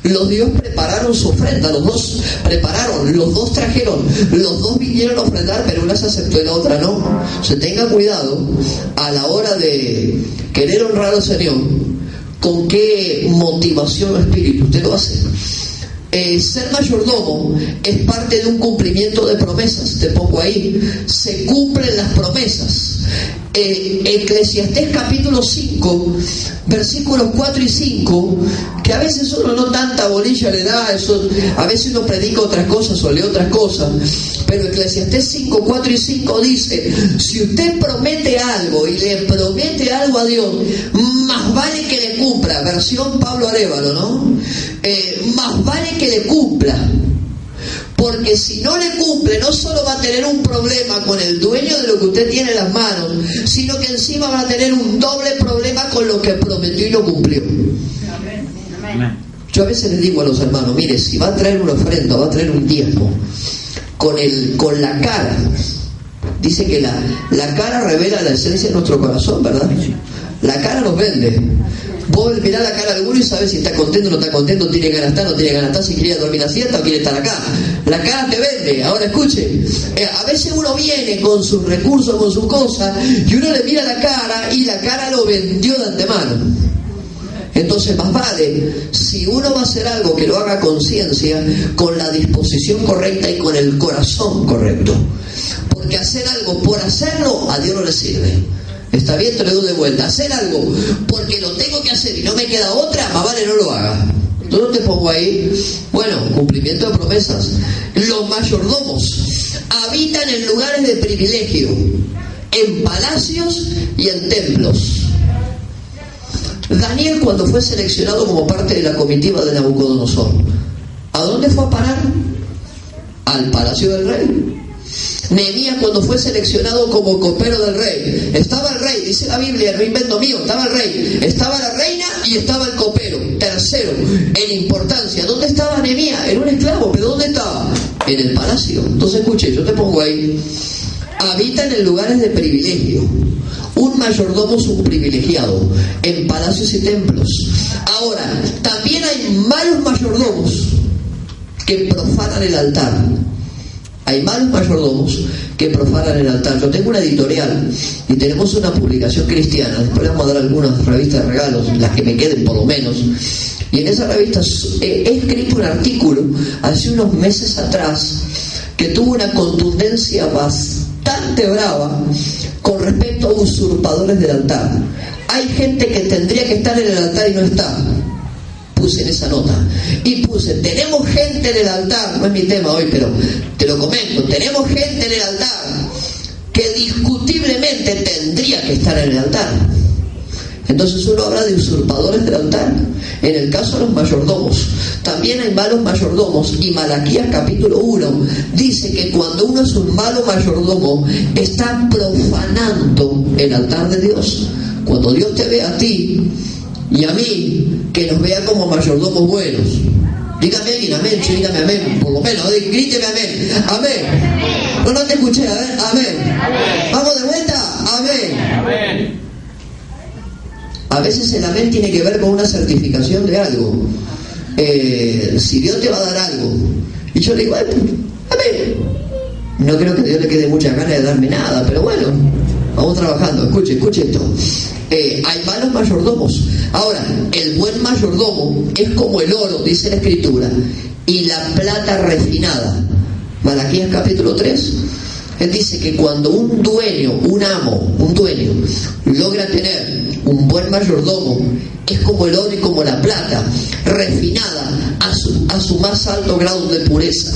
Los Dios prepararon su ofrenda, los dos prepararon, los dos trajeron, los dos vinieron a ofrendar, pero una se aceptó y la otra no. Se tenga cuidado a la hora de querer honrar al Señor, con qué motivación o espíritu usted lo hace. Ser mayordomo es parte de un cumplimiento de promesas. Te pongo ahí, se cumplen las promesas. Eclesiastés capítulo 5 versículos 4 y 5, que a veces uno no tanta bolilla le da, eso, a veces uno predica otras cosas o lee otras cosas, pero Eclesiastés 5, 4 y 5 dice: si usted promete algo y le promete algo a Dios, más vale que le cumpla. Versión Pablo Arévalo, ¿no? Más vale que le cumpla. Porque si no le cumple, no solo va a tener un problema con el dueño de lo que usted tiene en las manos, sino que encima va a tener un doble problema con lo que prometió y no cumplió. Amén. Yo a veces les digo a los hermanos: mire, si va a traer una ofrenda, va a traer un diezmo, con la cara. Dice que la cara revela la esencia de nuestro corazón, ¿verdad? La cara nos vende. Vos mirás la cara de alguno y sabes si está contento o no está contento, tiene ganas de estar, no tiene ganas de estar, si quiere dormir la siesta o quiere estar acá. La cara te vende. Ahora escuche, a veces uno viene con sus recursos, con sus cosas, y uno le mira la cara y la cara lo vendió de antemano. Entonces más vale, si uno va a hacer algo, que lo haga a conciencia, con la disposición correcta y con el corazón correcto. Porque hacer algo por hacerlo, a Dios no le sirve. Está bien, te lo doy de vuelta. Hacer algo porque lo tengo que hacer y no me queda otra, más vale no lo haga. ¿Dónde te pongo ahí? Bueno, cumplimiento de promesas. Los mayordomos habitan en lugares de privilegio, en palacios y en templos. Daniel, cuando fue seleccionado como parte de la comitiva de Nabucodonosor, ¿a dónde fue a parar? Al palacio del rey. Nehemías, cuando fue seleccionado como copero del rey, estaba el rey, dice la Biblia, no invento mío, estaba el rey, estaba la reina y estaba el copero. Tercero en importancia, ¿dónde estaba Nehemías? Era un esclavo, pero ¿dónde estaba? En el palacio. Entonces escuche, yo te pongo ahí: habitan en lugares de privilegio. Un mayordomo es un privilegiado en palacios y templos. Ahora, también hay malos mayordomos que profanan el altar. Hay malos mayordomos que profanan el altar. Yo tengo una editorial y tenemos una publicación cristiana. Después les vamos a dar algunas revistas de regalos, las que me queden por lo menos. Y en esa revista he escrito un artículo hace unos meses atrás que tuvo una contundencia bastante brava con respecto a usurpadores del altar. Hay gente que tendría que estar en el altar y no está. Puse en esa nota y puse: tenemos gente en el altar, no es mi tema hoy, pero te lo comento, tenemos gente en el altar que discutiblemente tendría que estar en el altar. Entonces uno habla de usurpadores del altar. En el caso de los mayordomos, también hay malos mayordomos, y Malaquías capítulo 1 dice que cuando uno es un malo mayordomo, está profanando el altar de Dios. Cuando Dios te ve a ti y a mí, que nos vea como mayordomos buenos. Dígame alguien amén, sí, dígame amén, por lo menos, gríteme amén, amén. No te escuché, a ver, amén. Vamos de vuelta, amén. Amén. A veces el amén tiene que ver con una certificación de algo. Si Dios te va a dar algo, y yo le digo: amén. No creo que a Dios le quede mucha ganas de darme nada, pero bueno, vamos trabajando. Escuche esto. Hay malos mayordomos. Ahora, el buen mayordomo es como el oro, dice la Escritura, y la plata refinada. Malaquías capítulo 3. Él dice que cuando un dueño, un dueño, logra tener un buen mayordomo, es como el oro y como la plata, refinada a su más alto grado de pureza.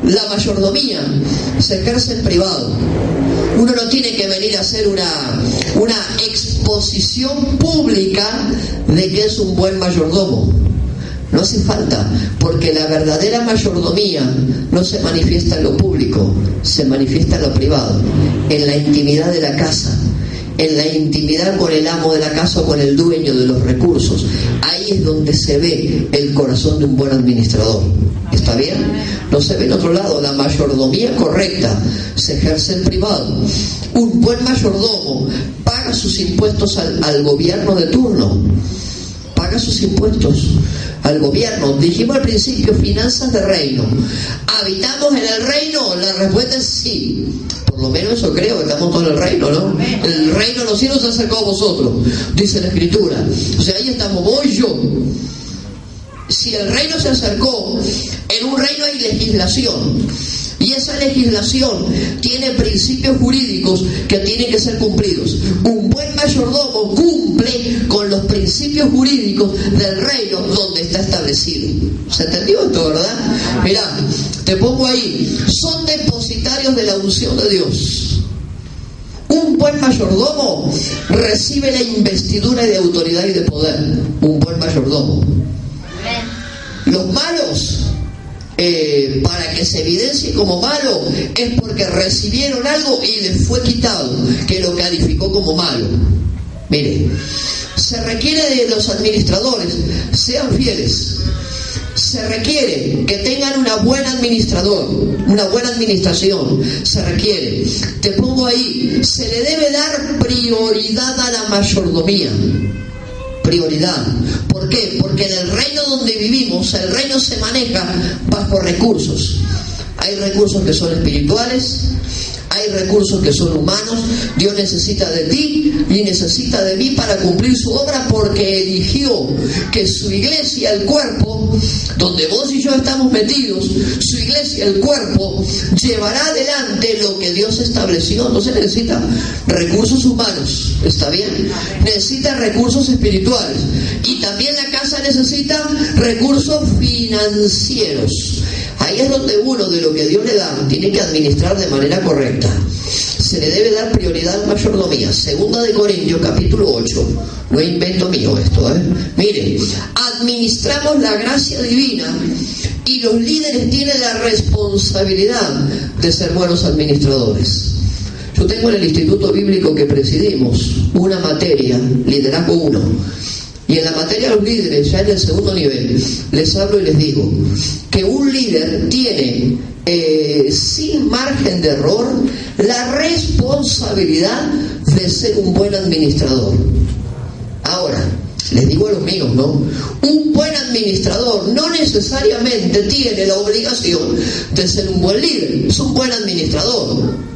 La mayordomía se ejerce en privado. Uno no tiene que venir a hacer una exposición pública de que es un buen mayordomo. No hace falta, porque la verdadera mayordomía no se manifiesta en lo público, se manifiesta en lo privado, en la intimidad de la casa, en la intimidad con el amo de la casa o con el dueño de los recursos. Ahí es donde se ve el corazón de un buen administrador. ¿Está bien? No se ve en otro lado. La mayordomía correcta se ejerce en privado. Un buen mayordomo paga sus impuestos al gobierno de turno. Paga sus impuestos al gobierno. Dijimos al principio, finanzas de reino. ¿Habitamos en el reino? La respuesta es sí. Por lo menos eso creo, que estamos todos en el reino, ¿no? El reino de los cielos se acercó a vosotros, dice la Escritura. O sea, ahí estamos, voy yo. Si el reino se acercó, en un reino hay legislación. Y esa legislación tiene principios jurídicos que tienen que ser cumplidos. Un buen mayordomo cumple con los principios jurídicos del reino donde está establecido. ¿Se entendió esto, verdad? Mirá, te pongo ahí. Son depositarios de la unción de Dios. Un buen mayordomo recibe la investidura de autoridad y de poder. Un buen mayordomo. Los malos, para que se evidencie como malo, es porque recibieron algo y les fue quitado, que lo calificó como malo. Mire, se requiere de los administradores, sean fieles. Se requiere que tengan una buena administración. Se requiere. Te pongo ahí, se le debe dar prioridad a la mayordomía. Prioridad. ¿Por qué? Porque en el reino donde vivimos, el reino se maneja bajo recursos. Hay recursos que son espirituales, hay recursos que son humanos. Dios necesita de ti y necesita de mí para cumplir su obra, porque eligió que su iglesia, el cuerpo, donde vos y yo estamos metidos, su iglesia, el cuerpo, llevará adelante lo que Dios estableció. Entonces necesita recursos humanos, ¿está bien? Necesita recursos espirituales. Y también la casa necesita recursos financieros. Ahí es donde uno, de lo que Dios le da, tiene que administrar de manera correcta. Se le debe dar prioridad a la mayordomía. Segunda de Corintios, capítulo 8. No invento mío esto, ¿eh? Mire, administramos la gracia divina y los líderes tienen la responsabilidad de ser buenos administradores. Yo tengo en el instituto bíblico que presidimos una materia, liderazgo 1. Y en la materia de los líderes, ya en el segundo nivel, les hablo y les digo que un líder tiene, sin margen de error, la responsabilidad de ser un buen administrador. Ahora, les digo a los míos, ¿no? Un buen administrador no necesariamente tiene la obligación de ser un buen líder. Es un buen administrador.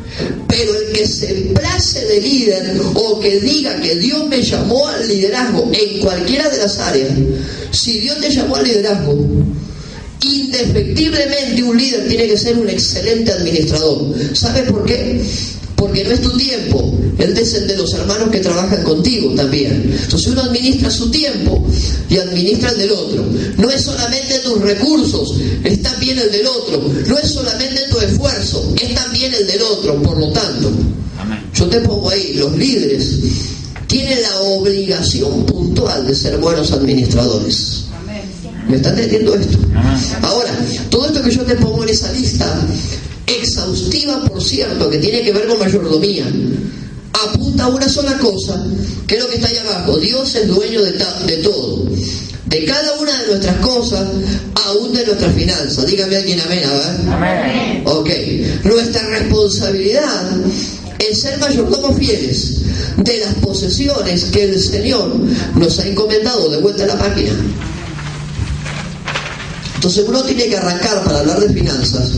Pero el que se place de líder o que diga que Dios me llamó al liderazgo en cualquiera de las áreas, si Dios te llamó al liderazgo, indefectiblemente un líder tiene que ser un excelente administrador. ¿Sabe por qué? Porque no es tu tiempo, es el de los hermanos que trabajan contigo también. Entonces uno administra su tiempo y administra el del otro. No es solamente tus recursos, es también el del otro. No es solamente tu esfuerzo, es también el del otro. Por lo tanto, yo te pongo ahí, los líderes tienen la obligación puntual de ser buenos administradores. ¿Me están entendiendo esto? Ahora, todo esto que yo te pongo en esa lista, exhaustiva por cierto, que tiene que ver con mayordomía, apunta a una sola cosa, que es lo que está ahí abajo. Dios es dueño de todo, de cada una de nuestras cosas, aún de nuestras finanzas. Dígame alguien amén, a ver. Amén. Ok, nuestra responsabilidad es ser mayordomos fieles de las posesiones que el Señor nos ha encomendado. De vuelta a la página. Entonces uno tiene que arrancar para hablar de finanzas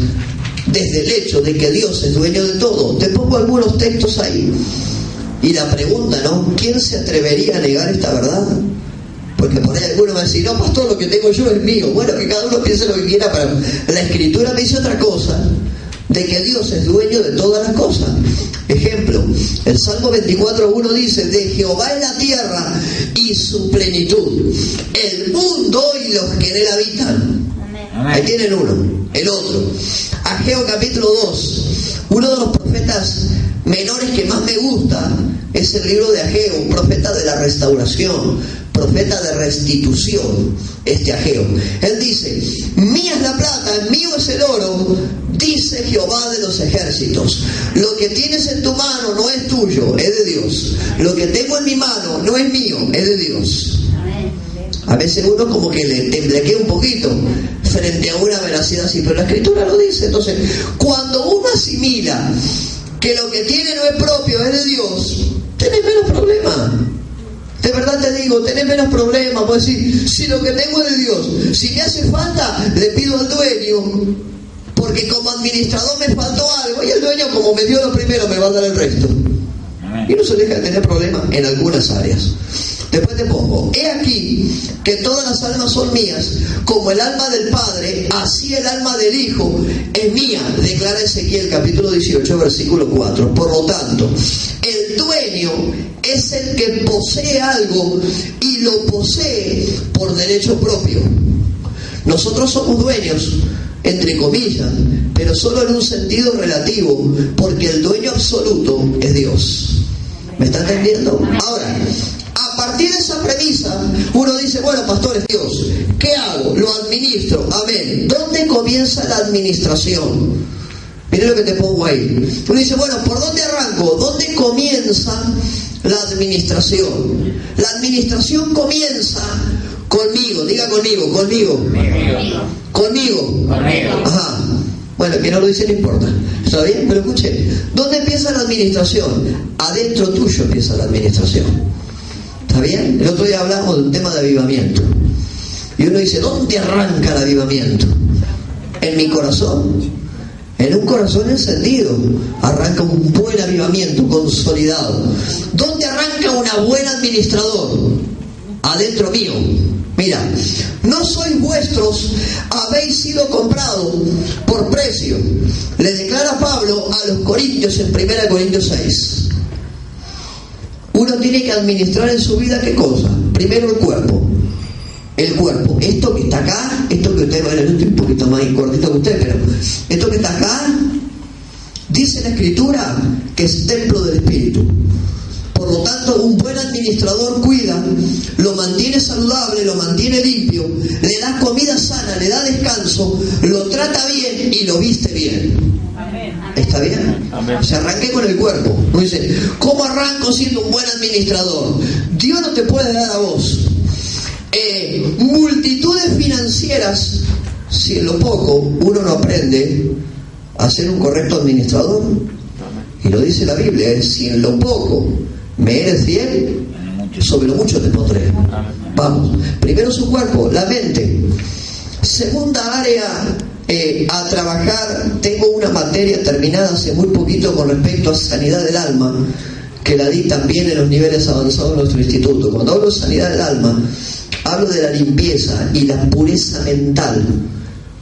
desde el hecho de que Dios es dueño de todo. Te pongo algunos textos ahí. Y la pregunta, ¿no? ¿Quién se atrevería a negar esta verdad? Porque por ahí alguno va a decir, no, pastor, lo que tengo yo es mío. Bueno, que cada uno piense lo que quiera, pero la Escritura me dice otra cosa. de que Dios es dueño de todas las cosas. Ejemplo, el Salmo 24:1 dice: de Jehová es la tierra y su plenitud, el mundo y los que en él habitan. Amén. Ahí tienen uno. El otro, Ageo capítulo 2. Uno de los profetas menores que más me gusta es el libro de Ageo, un profeta de la restauración, profeta de restitución, Ageo. Él dice: mía es la plata, mío es el oro, dice Jehová de los ejércitos. Lo que tienes en tu mano no es tuyo, es de Dios. Lo que tengo en mi mano no es mío, es de Dios. A veces uno como que le temblequea un poquito frente a una veracidad así, pero la Escritura lo dice. Entonces, cuando uno asimila que lo que tiene no es propio, es de Dios, tenés menos problemas. De verdad te digo, tenés menos problemas. Puedes decir, si lo que tengo es de Dios, si me hace falta, le pido al dueño, porque como administrador me faltó algo, y el dueño, como me dio lo primero, me va a dar el resto. Y no se deja de tener problemas en algunas áreas. Después te pongo: he aquí que todas las almas son mías, como el alma del Padre, así el alma del Hijo es mía, declara Ezequiel capítulo 18, versículo 4. Por lo tanto, el dueño es el que posee algo y lo posee por derecho propio. Nosotros somos dueños, entre comillas, pero solo en un sentido relativo, porque el dueño absoluto es Dios. ¿Me está entendiendo? Ahora, a partir de esa premisa, uno dice: bueno, pastor, es Dios, ¿qué hago? Lo administro. Amén. ¿Dónde comienza la administración? Mire lo que te pongo ahí. Uno dice: bueno, ¿por dónde arranco? ¿Dónde comienza la administración? La administración comienza conmigo. Diga conmigo, conmigo. Conmigo. Ajá. Bueno, que no lo dice no importa. ¿Está bien? Pero escuche, ¿dónde empieza la administración? Adentro tuyo empieza la administración. ¿Está bien? El otro día hablamos de un tema de avivamiento. Y uno dice: ¿dónde arranca el avivamiento? En mi corazón. En un corazón encendido arranca un buen avivamiento consolidado. ¿Dónde arranca una buena administrador? Adentro mío. Mira, no sois vuestros, habéis sido comprados por precio. Le declara Pablo a los Corintios en 1 Corintios 6. Uno tiene que administrar en su vida, ¿qué cosa? Primero el cuerpo. El cuerpo. Esto que está acá, esto que usted, bueno, yo estoy un poquito más cortito que usted, pero esto que está acá, dice la Escritura que es templo del Espíritu. Por lo tanto, un buen administrador cuida, lo mantiene saludable, lo mantiene limpio, le da comida sana, le da descanso, lo trata bien y lo viste bien. ¿Está bien? Amén. Se arranqué con el cuerpo. Uno dice: ¿cómo arranco siendo un buen administrador? Dios no te puede dar a vos multitudes financieras si en lo poco uno no aprende a ser un correcto administrador. Y lo dice la Biblia: si en lo poco me eres fiel, sobre lo mucho te pondré. Vamos, primero su cuerpo, la mente. Segunda área a trabajar, tengo una materia terminada hace muy poquito con respecto a sanidad del alma, que la di también en los niveles avanzados de nuestro instituto. Cuando hablo de sanidad del alma, hablo de la limpieza y la pureza mental.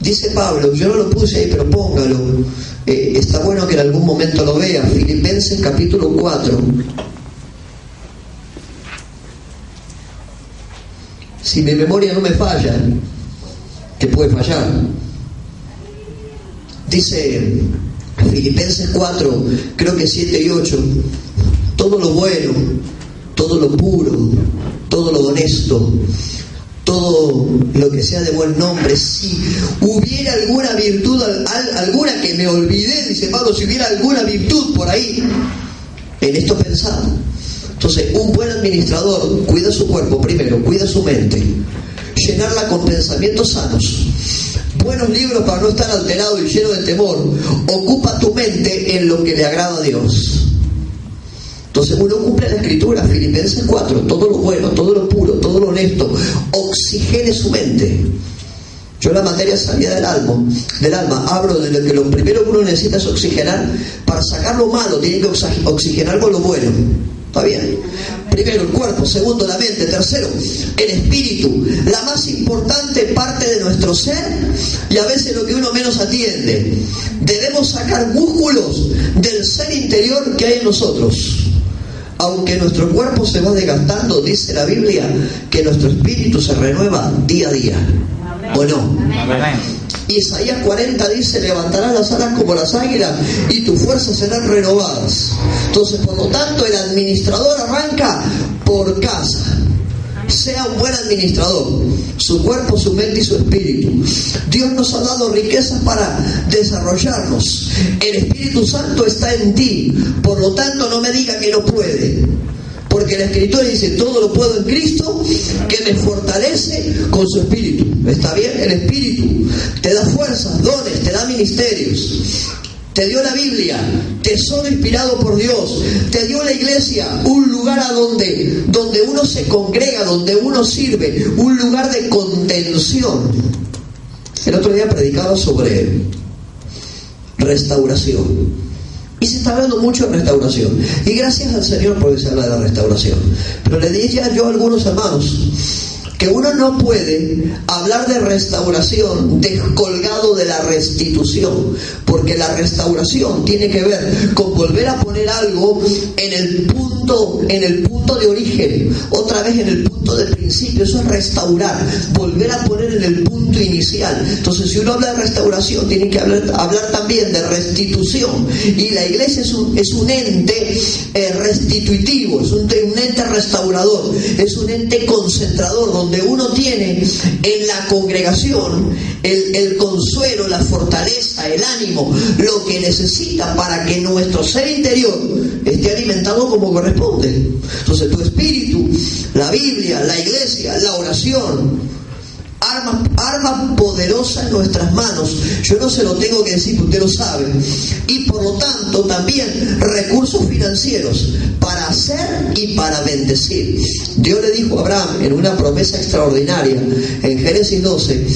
Dice Pablo, yo no lo puse ahí, pero póngalo, está bueno que en algún momento lo vea. Filipenses capítulo 4. Si mi memoria no me falla, que puede fallar, dice Filipenses 4, creo que 7 y 8, todo lo bueno, todo lo puro, todo lo honesto, todo lo que sea de buen nombre, si hubiera alguna virtud, alguna que me olvidé, dice Pablo, si hubiera alguna virtud por ahí, en esto pensad. Entonces, un buen administrador cuida su cuerpo primero, cuida su mente, llenarla con pensamientos sanos, buenos libros para no estar alterado y lleno de temor. Ocupa tu mente en lo que le agrada a Dios. Entonces uno cumple la Escritura, Filipenses 4, todo lo bueno, todo lo puro, todo lo honesto, oxigene su mente. Yo en la materia sanidad del alma hablo de lo que lo primero que uno necesita es oxigenar. Para sacar lo malo tiene que oxigenar con lo bueno. ¿Está bien? Primero el cuerpo, segundo la mente, tercero el espíritu, la más importante parte de nuestro ser y a veces lo que uno menos atiende. Debemos sacar músculos del ser interior que hay en nosotros. Aunque nuestro cuerpo se va desgastando, dice la Biblia que nuestro espíritu se renueva día a día. ¿O no? Amén. Isaías 40 dice: levantarás las alas como las águilas y tus fuerzas serán renovadas. Entonces, por lo tanto, el administrador arranca por casa. Sea un buen administrador, su cuerpo, su mente y su espíritu. Dios nos ha dado riquezas para desarrollarnos. El Espíritu Santo está en ti, por lo tanto no me diga que no puede, porque la Escritura dice: todo lo puedo en Cristo que me fortalece con su Espíritu. ¿Está bien? El Espíritu te da fuerzas, dones, te da ministerios. Te dio la Biblia, tesoro inspirado por Dios. Te dio la iglesia, un lugar a donde uno se congrega, donde uno sirve, un lugar de contención. El otro día predicaba sobre restauración. Y se está hablando mucho de restauración. Y gracias al Señor porque se habla de la restauración. Pero le decía yo a algunos hermanos que uno no puede hablar de restauración descolgado de la restitución, porque la restauración tiene que ver con volver a poner algo en el punto de origen, otra vez en el punto de principio. Eso es restaurar, volver a poner en el punto inicial. Entonces, si uno habla de restauración, tiene que hablar también de restitución. Y la iglesia es un ente restitutivo, es un ente restaurador, es un ente concentrador, donde uno tiene en la congregación el consuelo, la fortaleza, el ánimo, lo que necesita para que nuestro ser interior esté alimentado como corresponde. Entonces, tu espíritu, la Biblia, la iglesia, la oración, arma poderosa en nuestras manos. Yo no se lo tengo que decir, usted lo sabe. Y por lo tanto también recursos financieros para hacer y para bendecir. Dios le dijo a Abraham en una promesa extraordinaria en Génesis 12: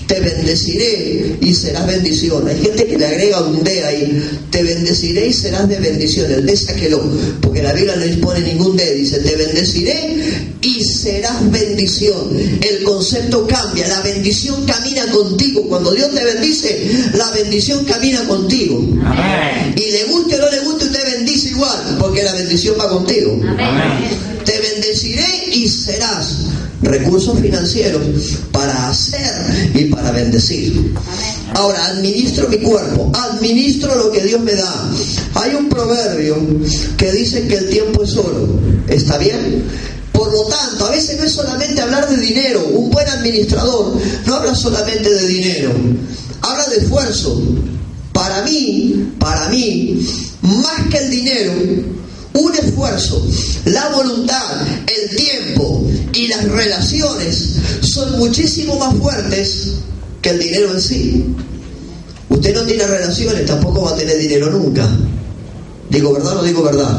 te bendeciré y serás bendición. Hay gente que le agrega un D ahí: te bendeciré y serás de bendición. El D sáquelo, porque la Biblia no dispone ningún D. Dice: te bendeciré y serás bendición. El concepto cambia. La bendición camina contigo. Cuando Dios te bendice, la bendición camina contigo. Amén. Y le guste o no le guste, usted bendice igual, porque la bendición va contigo. Amén. Te bendeciré y serás recursos financieros para hacer y para bendecir. Ahora, administro mi cuerpo, administro lo que Dios me da. Hay un proverbio que dice que el tiempo es oro. ¿Está bien? Por lo tanto, a veces no es solamente hablar de dinero. Un buen administrador no habla solamente de dinero, habla de esfuerzo. Para mí, más que el dinero, un esfuerzo, la voluntad, el tiempo y las relaciones son muchísimo más fuertes que el dinero en sí. Usted no tiene relaciones, tampoco va a tener dinero nunca. ¿Digo verdad o no digo verdad?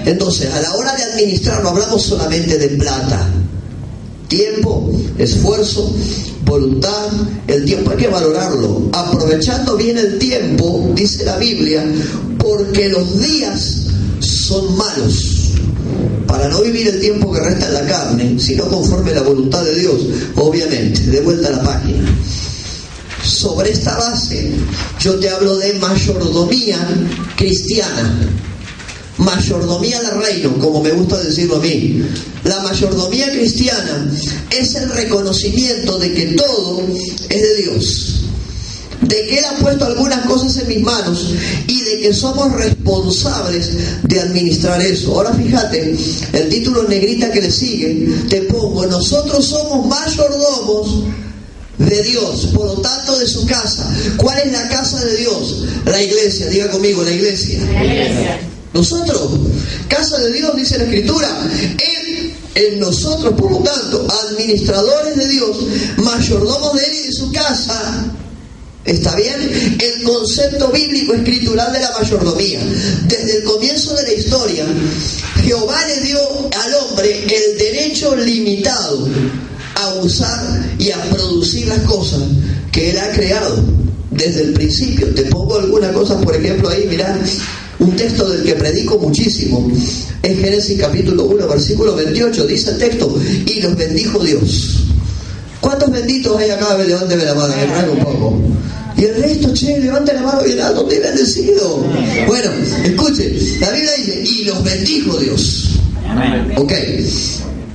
Entonces, a la hora de administrar no hablamos solamente de plata. Tiempo, esfuerzo, voluntad. El tiempo hay que valorarlo. Aprovechando bien el tiempo, dice la Biblia, porque los días son malos. Para no vivir el tiempo que resta en la carne, sino conforme a la voluntad de Dios, obviamente. De vuelta a la página. Sobre esta base, yo te hablo de mayordomía cristiana. Mayordomía del reino, como me gusta decirlo a mí. La mayordomía cristiana es el reconocimiento de que todo es de Dios, de que Él ha puesto algunas cosas en mis manos y de que somos responsables de administrar eso. Ahora fíjate, el título en negrita que le sigue, te pongo: nosotros somos mayordomos de Dios, por lo tanto de su casa. ¿Cuál es la casa de Dios? La iglesia. Diga conmigo: la iglesia. La iglesia. Nosotros, casa de Dios, dice la Escritura, en nosotros, por lo tanto, administradores de Dios, mayordomos de Él y de su casa. ¿Está bien? El concepto bíblico escritural de la mayordomía. Desde el comienzo de la historia, Jehová le dio al hombre el derecho limitado a usar y a producir las cosas que Él ha creado desde el principio. Te pongo algunas cosas, por ejemplo, ahí, mirá. Un texto del que predico muchísimo es Génesis capítulo 1, versículo 28. Dice el texto: y los bendijo Dios. ¿Cuántos benditos hay acá? Levánteme la mano, me traigo un poco. Y el resto, levante la mano bien alto, estoy bendecido. Bueno, escuche, la Biblia dice: y los bendijo Dios. Ok.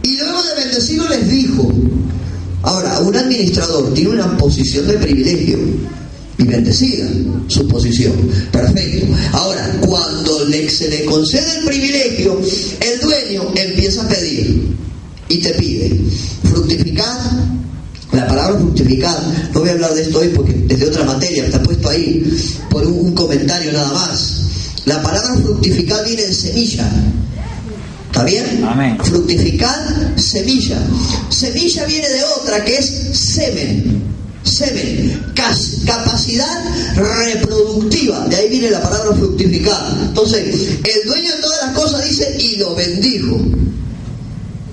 Y luego de bendecido les dijo. Ahora, un administrador tiene una posición de privilegio y bendecida su posición. Perfecto. Ahora, cuando se le concede el privilegio, el dueño empieza a pedir y te pide: fructificad. La palabra fructificar, no voy a hablar de esto hoy porque es de otra materia, está puesto ahí por un comentario nada más. La palabra fructificar viene de semilla. ¿Está bien? Amén. Fructificar, semilla. Semilla viene de otra que es semen. Semen, capacidad reproductiva. De ahí viene la palabra fructificar. Entonces, el dueño de todas las cosas dice: y lo bendijo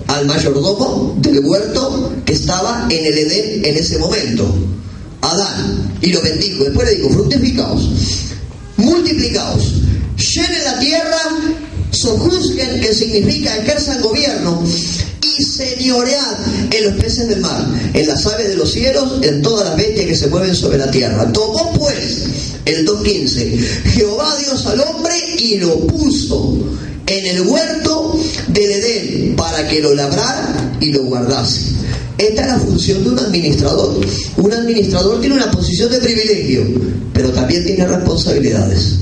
al mayordomo del huerto que estaba en el Edén en ese momento, Adán, y lo bendijo. Después le dijo: fructificaos, multiplicaos, llenen la tierra, sojuzguen, que significa ejerzan gobierno, y señoread en los peces del mar, en las aves de los cielos, en todas las bestias que se mueven sobre la tierra. Tomó pues, el 2.15, Jehová Dios al hombre y lo puso en el huerto del Edén para que lo labrara y lo guardase. Esta es la función de un administrador. Un administrador tiene una posición de privilegio, pero también tiene responsabilidades.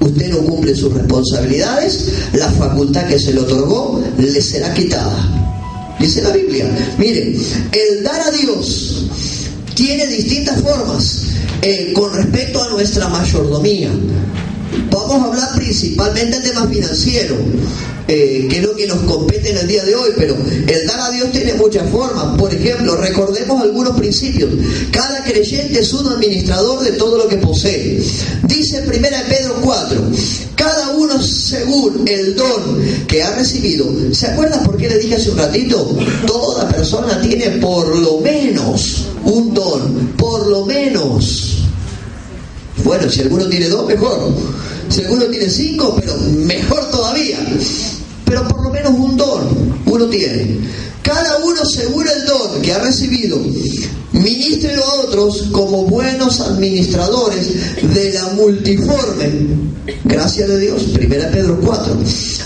Usted no cumple sus responsabilidades, la facultad que se le otorgó le será quitada. Dice la Biblia. Miren, el dar a Dios tiene distintas formas con respecto a nuestra mayordomía. Vamos a hablar principalmente de temas financieros, que es lo que nos compete en el día de hoy, pero el dar a Dios tiene muchas formas. Por ejemplo, recordemos algunos principios. Cada creyente es un administrador de todo lo que posee. Dice 1 Pedro 4, cada uno según el don que ha recibido. ¿Se acuerdan por qué le dije hace un ratito? Toda persona tiene por lo menos un don, por lo menos. Bueno, si alguno tiene 2, mejor. Si alguno tiene 5, pero mejor todavía. Pero por lo menos un don uno tiene. Cada uno según el don que ha recibido, ministrelo a otros como buenos administradores de la multiforme gracia de Dios. 1 Pedro 4.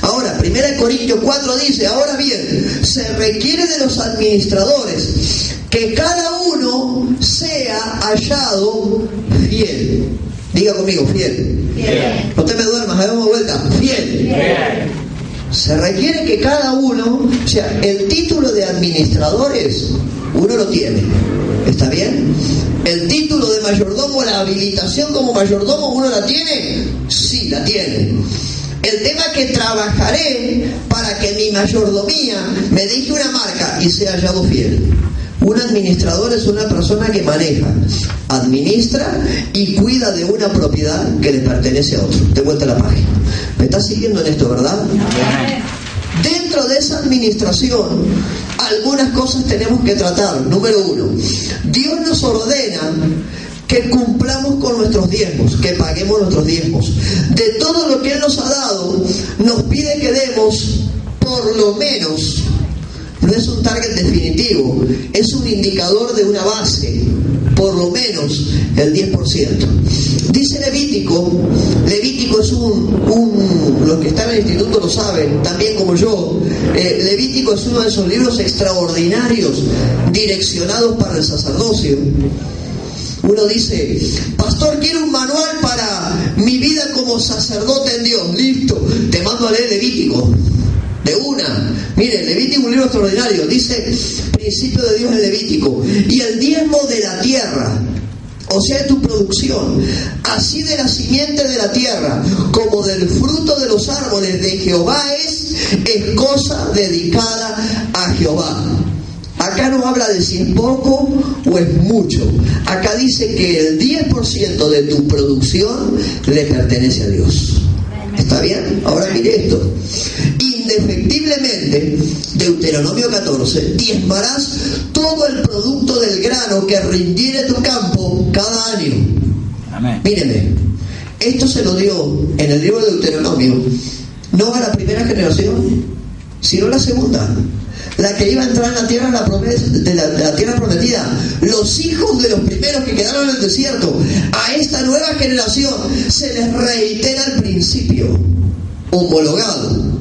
Ahora, 1 Corintios 4 dice: ahora bien, se requiere de los administradores que cada uno sea hallado fiel. Diga conmigo: fiel. Fiel. No te me duermas, hagamos vuelta. Fiel. Fiel. Se requiere que cada uno, o sea, el título de administradores uno lo tiene. ¿Está bien? El título de mayordomo, la habilitación como mayordomo, ¿uno la tiene? Sí, la tiene. El tema es que trabajaré para que mi mayordomía me deje una marca y sea hallado fiel. Un administrador es una persona que maneja, administra y cuida de una propiedad que le pertenece a otro. De vuelta a la página. ¿Me estás siguiendo en esto, verdad? Dentro de esa administración, algunas cosas tenemos que tratar. Número 1, Dios nos ordena que cumplamos con nuestros diezmos, que paguemos nuestros diezmos. De todo lo que Él nos ha dado, nos pide que demos por lo menos. No es un target definitivo, es un indicador de una base, por lo menos el 10%. Dice Levítico es los que están en el instituto lo saben, también como yo. Levítico es uno de esos libros extraordinarios direccionados para el sacerdocio. Uno dice: pastor, quiero un manual para mi vida como sacerdote en Dios. Listo, te mando a leer Levítico. De una. Mire, Levítico, un libro extraordinario. Dice: principio de Dios en Levítico. Y el diezmo de la tierra, o sea, de tu producción, así de la simiente de la tierra como del fruto de los árboles de Jehová es cosa dedicada a Jehová. Acá no habla de si es poco o es mucho. Acá dice que el 10% de tu producción le pertenece a Dios. ¿Está bien? Ahora mire esto. Indefectiblemente, Deuteronomio 14, diezmarás todo el producto del grano que rindiere tu campo cada año. Amén. Míreme, Esto se lo dio en el libro de Deuteronomio, no a la primera generación, sino a la segunda, la que iba a entrar en la tierra de la tierra prometida, los hijos de los primeros que quedaron en el desierto. A esta nueva generación se les reitera el principio homologado.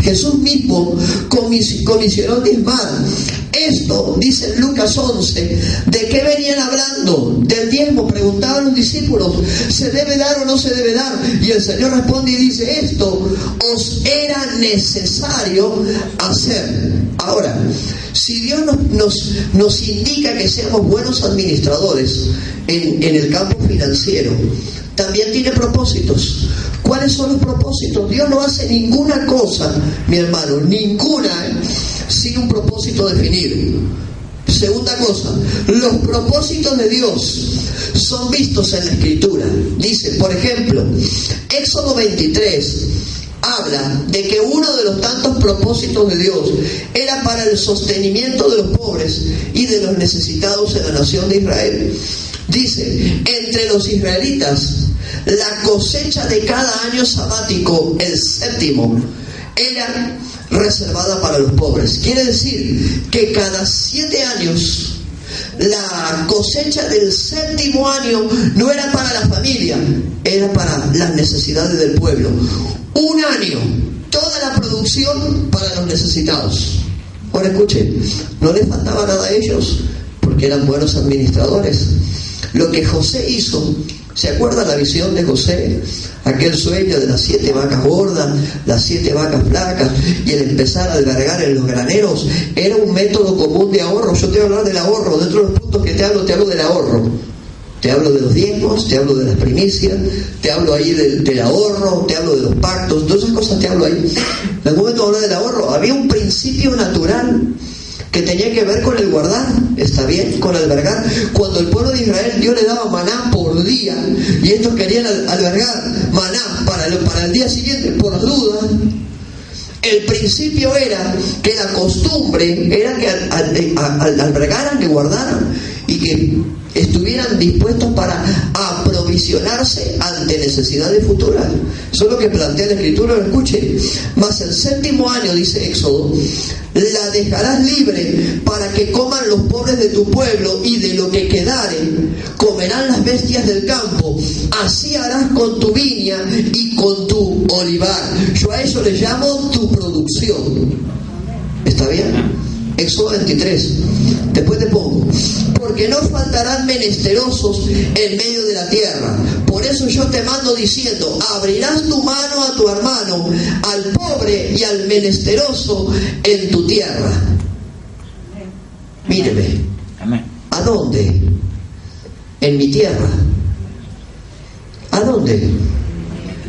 Jesús mismo comisionó diezmar. Esto, dice en Lucas 11, ¿de qué venían hablando? Del diezmo. Preguntaban los discípulos, ¿se debe dar o no se debe dar? Y el Señor responde y dice, esto os era necesario hacer. Ahora, si Dios nos indica que seamos buenos administradores en el campo financiero, también tiene propósitos. ¿Cuáles son los propósitos? Dios no hace ninguna cosa, mi hermano, ninguna, sin un propósito definido. Segunda cosa, los propósitos de Dios son vistos en la Escritura. Dice, por ejemplo, Éxodo 23 habla de que uno de los tantos propósitos de Dios era para el sostenimiento de los pobres y de los necesitados en la nación de Israel. Dice, entre los israelitas, la cosecha de cada año sabático, el séptimo, era reservada para los pobres. Quiere decir que cada 7 años la cosecha del séptimo año no era para la familia, era para las necesidades del pueblo. Un año, toda la producción para los necesitados. Ahora escuchen, no les faltaba nada a ellos porque eran buenos administradores. Lo que José hizo, ¿se acuerdan la visión de José? Aquel sueño de las 7 vacas gordas, las 7 vacas flacas, y el empezar a albergar en los graneros, era un método común de ahorro. Yo te voy a hablar del ahorro. Dentro de los puntos que te hablo del ahorro. Te hablo de los diezmos, te hablo de las primicias, te hablo ahí del ahorro, te hablo de los pactos, todas esas cosas te hablo ahí. En el momento de hablar del ahorro, había un principio natural que tenía que ver con el guardar, está bien, con albergar. Cuando el pueblo de Israel, Dios le daba maná por día, y estos querían albergar maná para el día siguiente, por las dudas. El principio era que la costumbre era que albergaran, que guardaran y que estuvieran dispuestos para aprovisionarse ante necesidades futuras. Eso es lo que plantea la Escritura. Lo escuche. Mas el séptimo año, dice Éxodo, la dejarás libre para que coman los pobres de tu pueblo, y de lo que quedare comerán las bestias del campo. Así harás con tu viña y con tu olivar. Yo a eso le llamo tu producción. ¿Está bien? Éxodo 23. Después te pongo, porque no faltarán menesterosos en medio de la tierra. Por eso yo te mando diciendo, abrirás tu mano a tu hermano, al pobre y al menesteroso en tu tierra. Míreme. ¿A dónde? En mi tierra. ¿A dónde?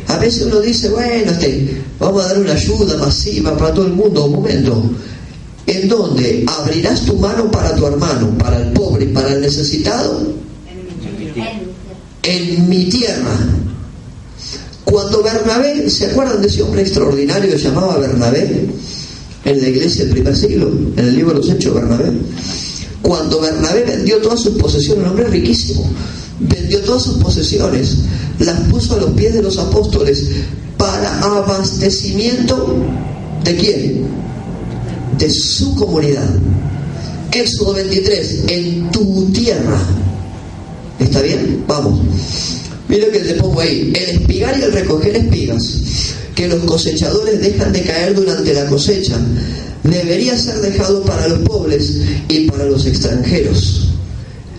A veces uno dice, bueno, vamos a dar una ayuda masiva para todo el mundo. Un momento. ¿En dónde? ¿Abrirás tu mano para tu hermano, para el pobre y para el necesitado? En mi tierra. Cuando Bernabé, ¿se acuerdan de ese hombre extraordinario que se llamaba Bernabé? En la iglesia del primer siglo, en el libro de los Hechos, Bernabé. Cuando Bernabé vendió todas sus posesiones, un hombre riquísimo, vendió todas sus posesiones, las puso a los pies de los apóstoles para abastecimiento ¿de quién? De su comunidad. Éxodo 23, en tu tierra. ¿Está bien? Vamos. Mira lo que le pongo ahí. El espigar y el recoger espigas que los cosechadores dejan de caer durante la cosecha debería ser dejado para los pobres y para los extranjeros.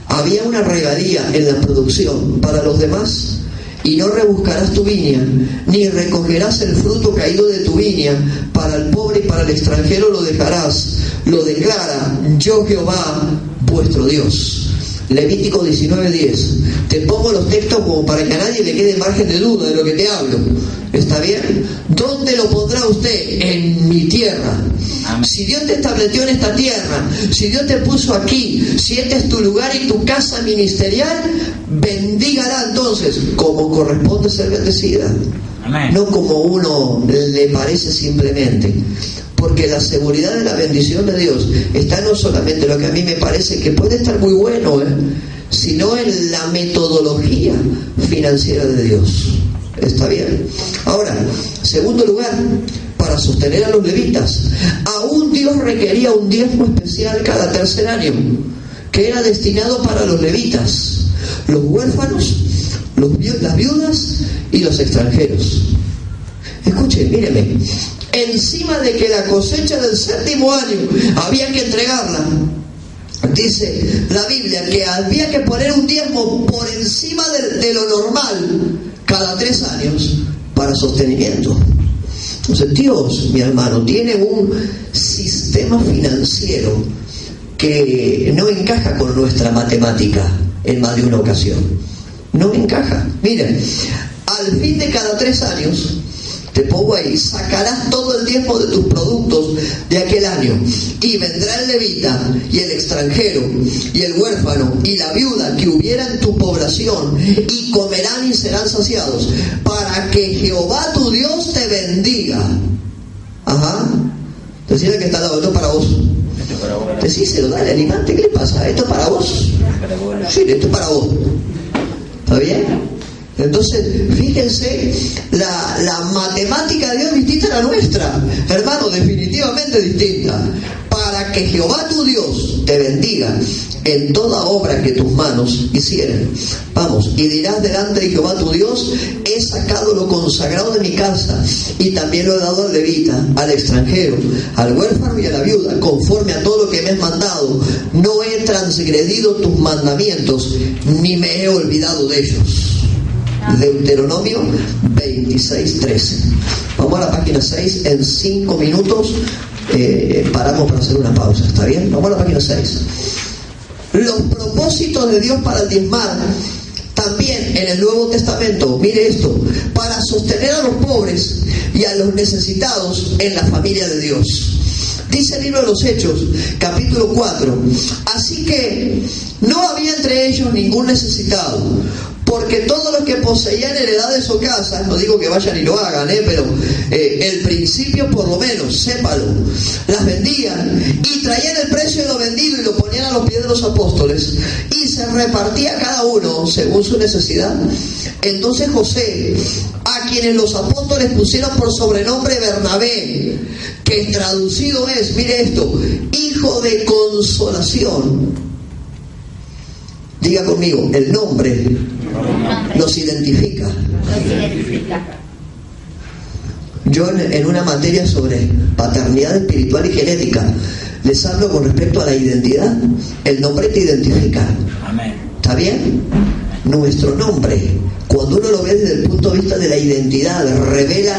Había una regalía en la producción para los demás. Y no rebuscarás tu viña, ni recogerás el fruto caído de tu viña. Para el pobre y para el extranjero lo dejarás. Lo declara yo Jehová vuestro Dios. Levítico 19:10. Te pongo los textos como para que a nadie le quede margen de duda de lo que te hablo. ¿Está bien? ¿Dónde lo pondrá usted? En mi tierra. Si Dios te estableció en esta tierra, si Dios te puso aquí, si este es tu lugar y tu casa ministerial, bendígala entonces como corresponde ser bendecida. Amén. No como uno le parece simplemente. Porque la seguridad de la bendición de Dios está no solamente en lo que a mí me parece que puede estar muy bueno, sino en la metodología financiera de Dios. ¿Está bien? Ahora, segundo lugar, para sostener a los levitas, aún Dios requería un diezmo especial cada tercer año, que era destinado para los levitas, los huérfanos, las viudas y los extranjeros. Escuchen, míreme, encima de que la cosecha del séptimo año había que entregarla, dice la Biblia que había que poner un diezmo por encima de lo normal cada 3 años para sostenimiento. Entonces Dios, mi hermano, tiene un sistema financiero que no encaja con nuestra matemática en más de una ocasión. No encaja. Miren, al fin de cada 3 años, te pongo ahí, sacarás todo el diezmo de tus productos de aquel año, y vendrá el levita y el extranjero y el huérfano y la viuda que hubiera en tu población, y comerán y serán saciados, para que Jehová tu Dios te bendiga. Ajá. Decirle que está al lado, esto es para vos. Decíselo, dale, animante, ¿qué le pasa? ¿Esto es para vos? Sí, esto es para vos. ¿Está bien? Entonces, fíjense, la matemática de Dios es distinta a la nuestra, hermano, definitivamente distinta. Para que Jehová tu Dios te bendiga en toda obra que tus manos hicieren. Vamos, y dirás delante de Jehová tu Dios: he sacado lo consagrado de mi casa, y también lo he dado al levita, al extranjero, al huérfano y a la viuda, conforme a todo lo que me has mandado. No he transgredido tus mandamientos, ni me he olvidado de ellos. Deuteronomio 26:13. Vamos a la página 6. En 5 minutos paramos para hacer una pausa. ¿Está bien? Vamos a la página 6. Los propósitos de Dios para el diezmar también en el Nuevo Testamento. Mire esto: para sostener a los pobres y a los necesitados en la familia de Dios. Dice el libro de los Hechos, capítulo 4: así que no había entre ellos ningún necesitado, porque todos los que poseían heredades o casas, no digo que vayan y lo hagan, pero el principio por lo menos, sépalo, las vendían y traían el precio de lo vendido y lo ponían a los pies de los apóstoles, y se repartía cada uno según su necesidad. Entonces José, a quienes los apóstoles pusieron por sobrenombre Bernabé, que traducido es, mire esto, hijo de consolación. Diga conmigo, el nombre nos identifica. Yo en una materia sobre paternidad espiritual y genética les hablo con respecto a la identidad. El nombre te identifica. ¿Está bien? Nuestro nombre, cuando uno lo ve desde el punto de vista de la identidad, revela.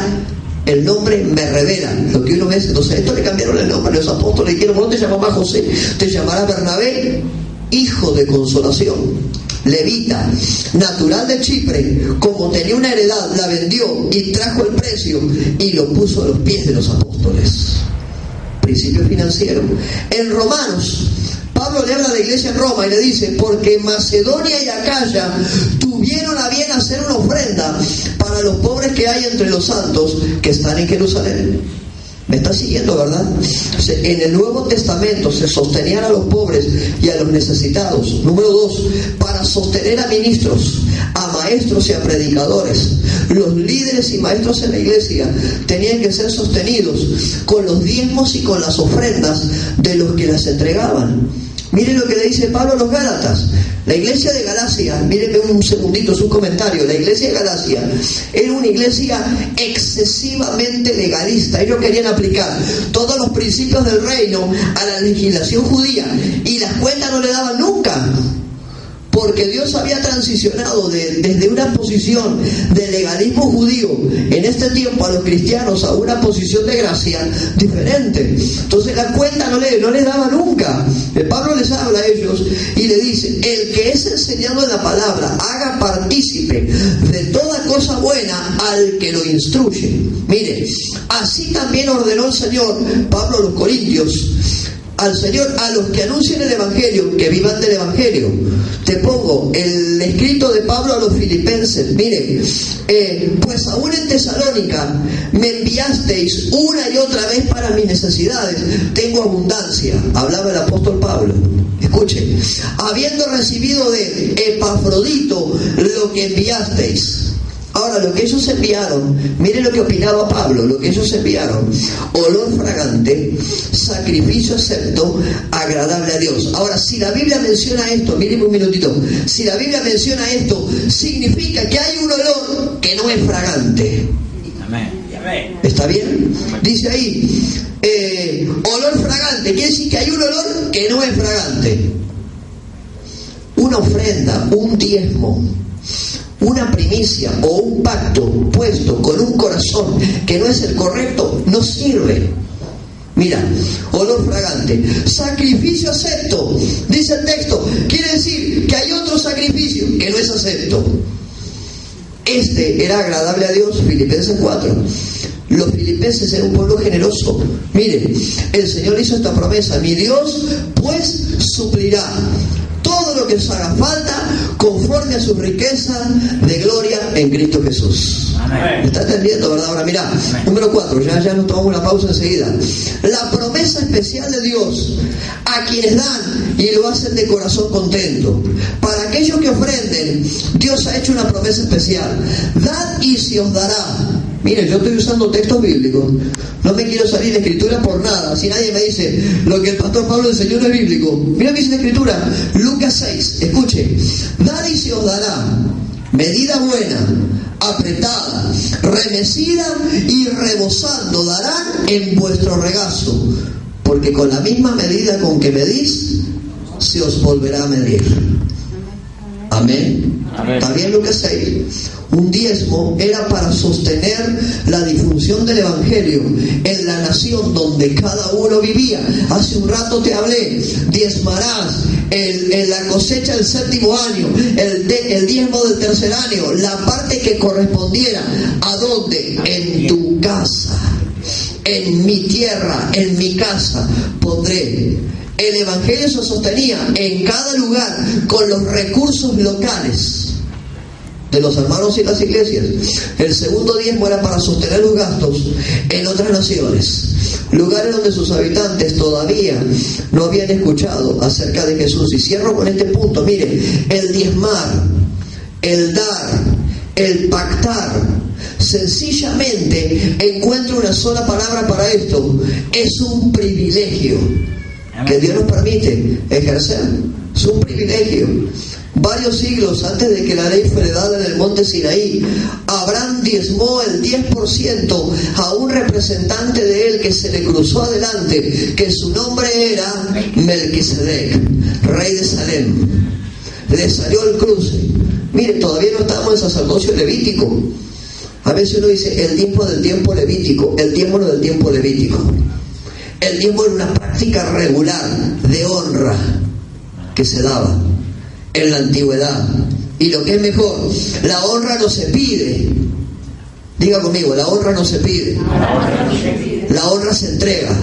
El nombre me revela lo que uno ve. Entonces, esto le cambiaron el nombre a los apóstoles. Dijeron: no te llamarás José, te llamarás Bernabé, hijo de consolación. Levita, natural de Chipre, como tenía una heredad, la vendió y trajo el precio y lo puso a los pies de los apóstoles. Principio financiero. En Romanos, Pablo le habla a la iglesia en Roma y le dice: porque Macedonia y Acaya tuvieron a bien hacer una ofrenda para los pobres que hay entre los santos que están en Jerusalén. ¿Me está siguiendo, verdad? En el Nuevo Testamento se sostenían a los pobres y a los necesitados. Número 2, para sostener a ministros, a maestros y a predicadores. Los líderes y maestros en la iglesia tenían que ser sostenidos con los diezmos y con las ofrendas de los que las entregaban. Miren lo que le dice Pablo a los Gálatas. La iglesia de Galacia, mírenme un segundito su comentario. La iglesia de Galacia era una iglesia excesivamente legalista. Ellos querían aplicar todos los principios del reino a la legislación judía, y las cuentas no le daban nunca, porque Dios había transicionado desde una posición de legalismo judío en este tiempo a los cristianos a una posición de gracia diferente. Entonces la cuenta no les daba nunca. Pablo les habla a ellos y le dice: el que es enseñado en la palabra, haga partícipe de toda cosa buena al que lo instruye. Mire, así también ordenó el Señor, Pablo a los Corintios, al Señor, a los que anuncien el Evangelio, que vivan del Evangelio. Te pongo el escrito de Pablo a los filipenses. Miren, pues aún en Tesalónica me envió enviasteis una y otra vez para mis necesidades. Tengo abundancia. Hablaba el apóstol Pablo. Escuche, habiendo recibido de Epafrodito lo que enviasteis. Ahora, lo que ellos enviaron, miren lo que opinaba Pablo, lo que ellos enviaron: olor fragante, sacrificio acepto, agradable a Dios. Ahora, si la Biblia menciona esto, miren un minutito, si la Biblia menciona esto, significa que hay un olor que no es fragante. ¿Está bien? Dice ahí, olor fragante, quiere decir que hay un olor que no es fragante. Una ofrenda, un diezmo, una primicia o un pacto puesto con un corazón que no es el correcto, no sirve. Mira, olor fragante, sacrificio acepto, dice el texto, quiere decir que hay otro sacrificio que no es acepto. Este era agradable a Dios, Filipenses 4. Los filipenses eran un pueblo generoso. Mire, el Señor hizo esta promesa: mi Dios pues suplirá todo lo que os haga falta conforme a su riqueza de gloria en Cristo Jesús. ¿Me está entendiendo, verdad? Ahora mira, número 4, ya nos tomamos una pausa enseguida. La promesa especial de Dios a quienes dan y lo hacen de corazón contento. Para aquellos que ofrenden, Dios ha hecho una promesa especial: dad y se os dará. Mire, yo estoy usando textos bíblicos, no me quiero salir de escritura por nada. Si nadie me dice lo que el pastor Pablo enseñó no es bíblico, mira lo que dice la escritura, Lucas 6, escuche: dad y se os dará, medida buena, apretada, remecida y rebosando darán en vuestro regazo, porque con la misma medida con que medís se os volverá a medir. Amén. ¿Está bien Lucas 6? Un diezmo era para sostener la difusión del Evangelio en la nación donde cada uno vivía. Hace un rato te hablé, diezmarás en la cosecha del séptimo año, el diezmo del tercer año, la parte que correspondiera. ¿A dónde? En tu casa, en mi tierra, en mi casa pondré. El Evangelio se sostenía en cada lugar con los recursos locales de los hermanos y las iglesias. El segundo diezmo era para sostener los gastos en otras naciones, lugares donde sus habitantes todavía no habían escuchado acerca de Jesús. Y cierro con este punto. Mire, el diezmar, el dar, el pactar, sencillamente encuentro una sola palabra para esto: es un privilegio que Dios nos permite ejercer. Es un privilegio. Varios siglos antes de que la ley fuera dada en el monte Sinaí, Abraham diezmó el 10% a un representante de él que se le cruzó adelante, que su nombre era Melquisedec, rey de Salem. Le salió el cruce. Mire, todavía no estamos en sacerdocio levítico. A veces uno dice el diezmo del tiempo levítico. El diezmo no del tiempo levítico. El diezmo era una práctica regular de honra que se daba en la antigüedad. Y lo que es mejor, la honra no se pide. Diga conmigo, la honra no se pide. La honra se entrega.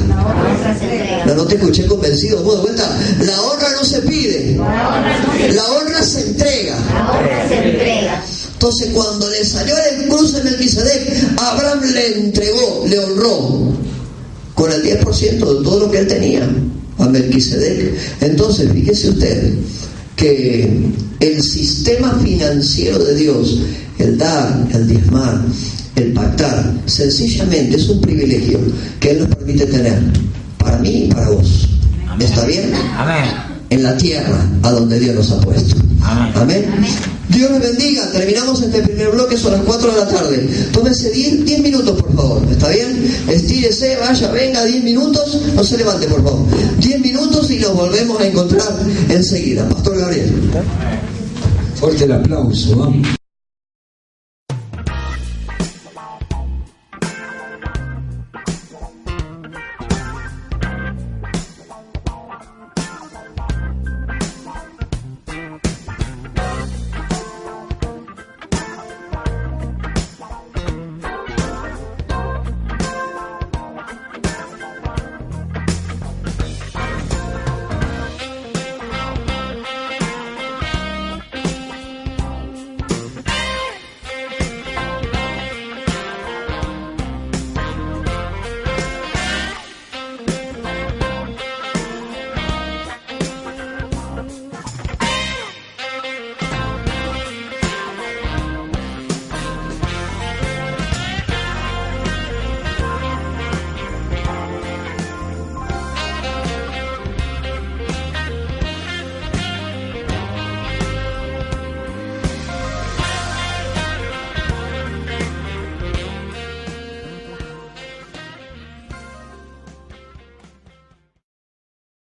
No te escuché convencido. Bueno, cuenta, la honra no se pide. La honra se entrega. Entonces, cuando le salió el cruce de Melquisedec, Abraham le entregó, le honró con el 10% de todo lo que él tenía a Melquisedec. Entonces, fíjese usted que el sistema financiero de Dios, el dar, el diezmar, el pactar, sencillamente es un privilegio que Él nos permite tener para mí y para vos. ¿Está bien? Amén. En la tierra a donde Dios nos ha puesto. Amén. Amén. Dios les bendiga. Terminamos este primer bloque, son las 4 de la tarde. Tómese 10 minutos, por favor. ¿Está bien? Estírese, vaya, venga, 10 minutos. No se levante, por favor. 10 minutos y nos volvemos a encontrar enseguida. Pastor Gabriel. Fuerte el aplauso, vamos.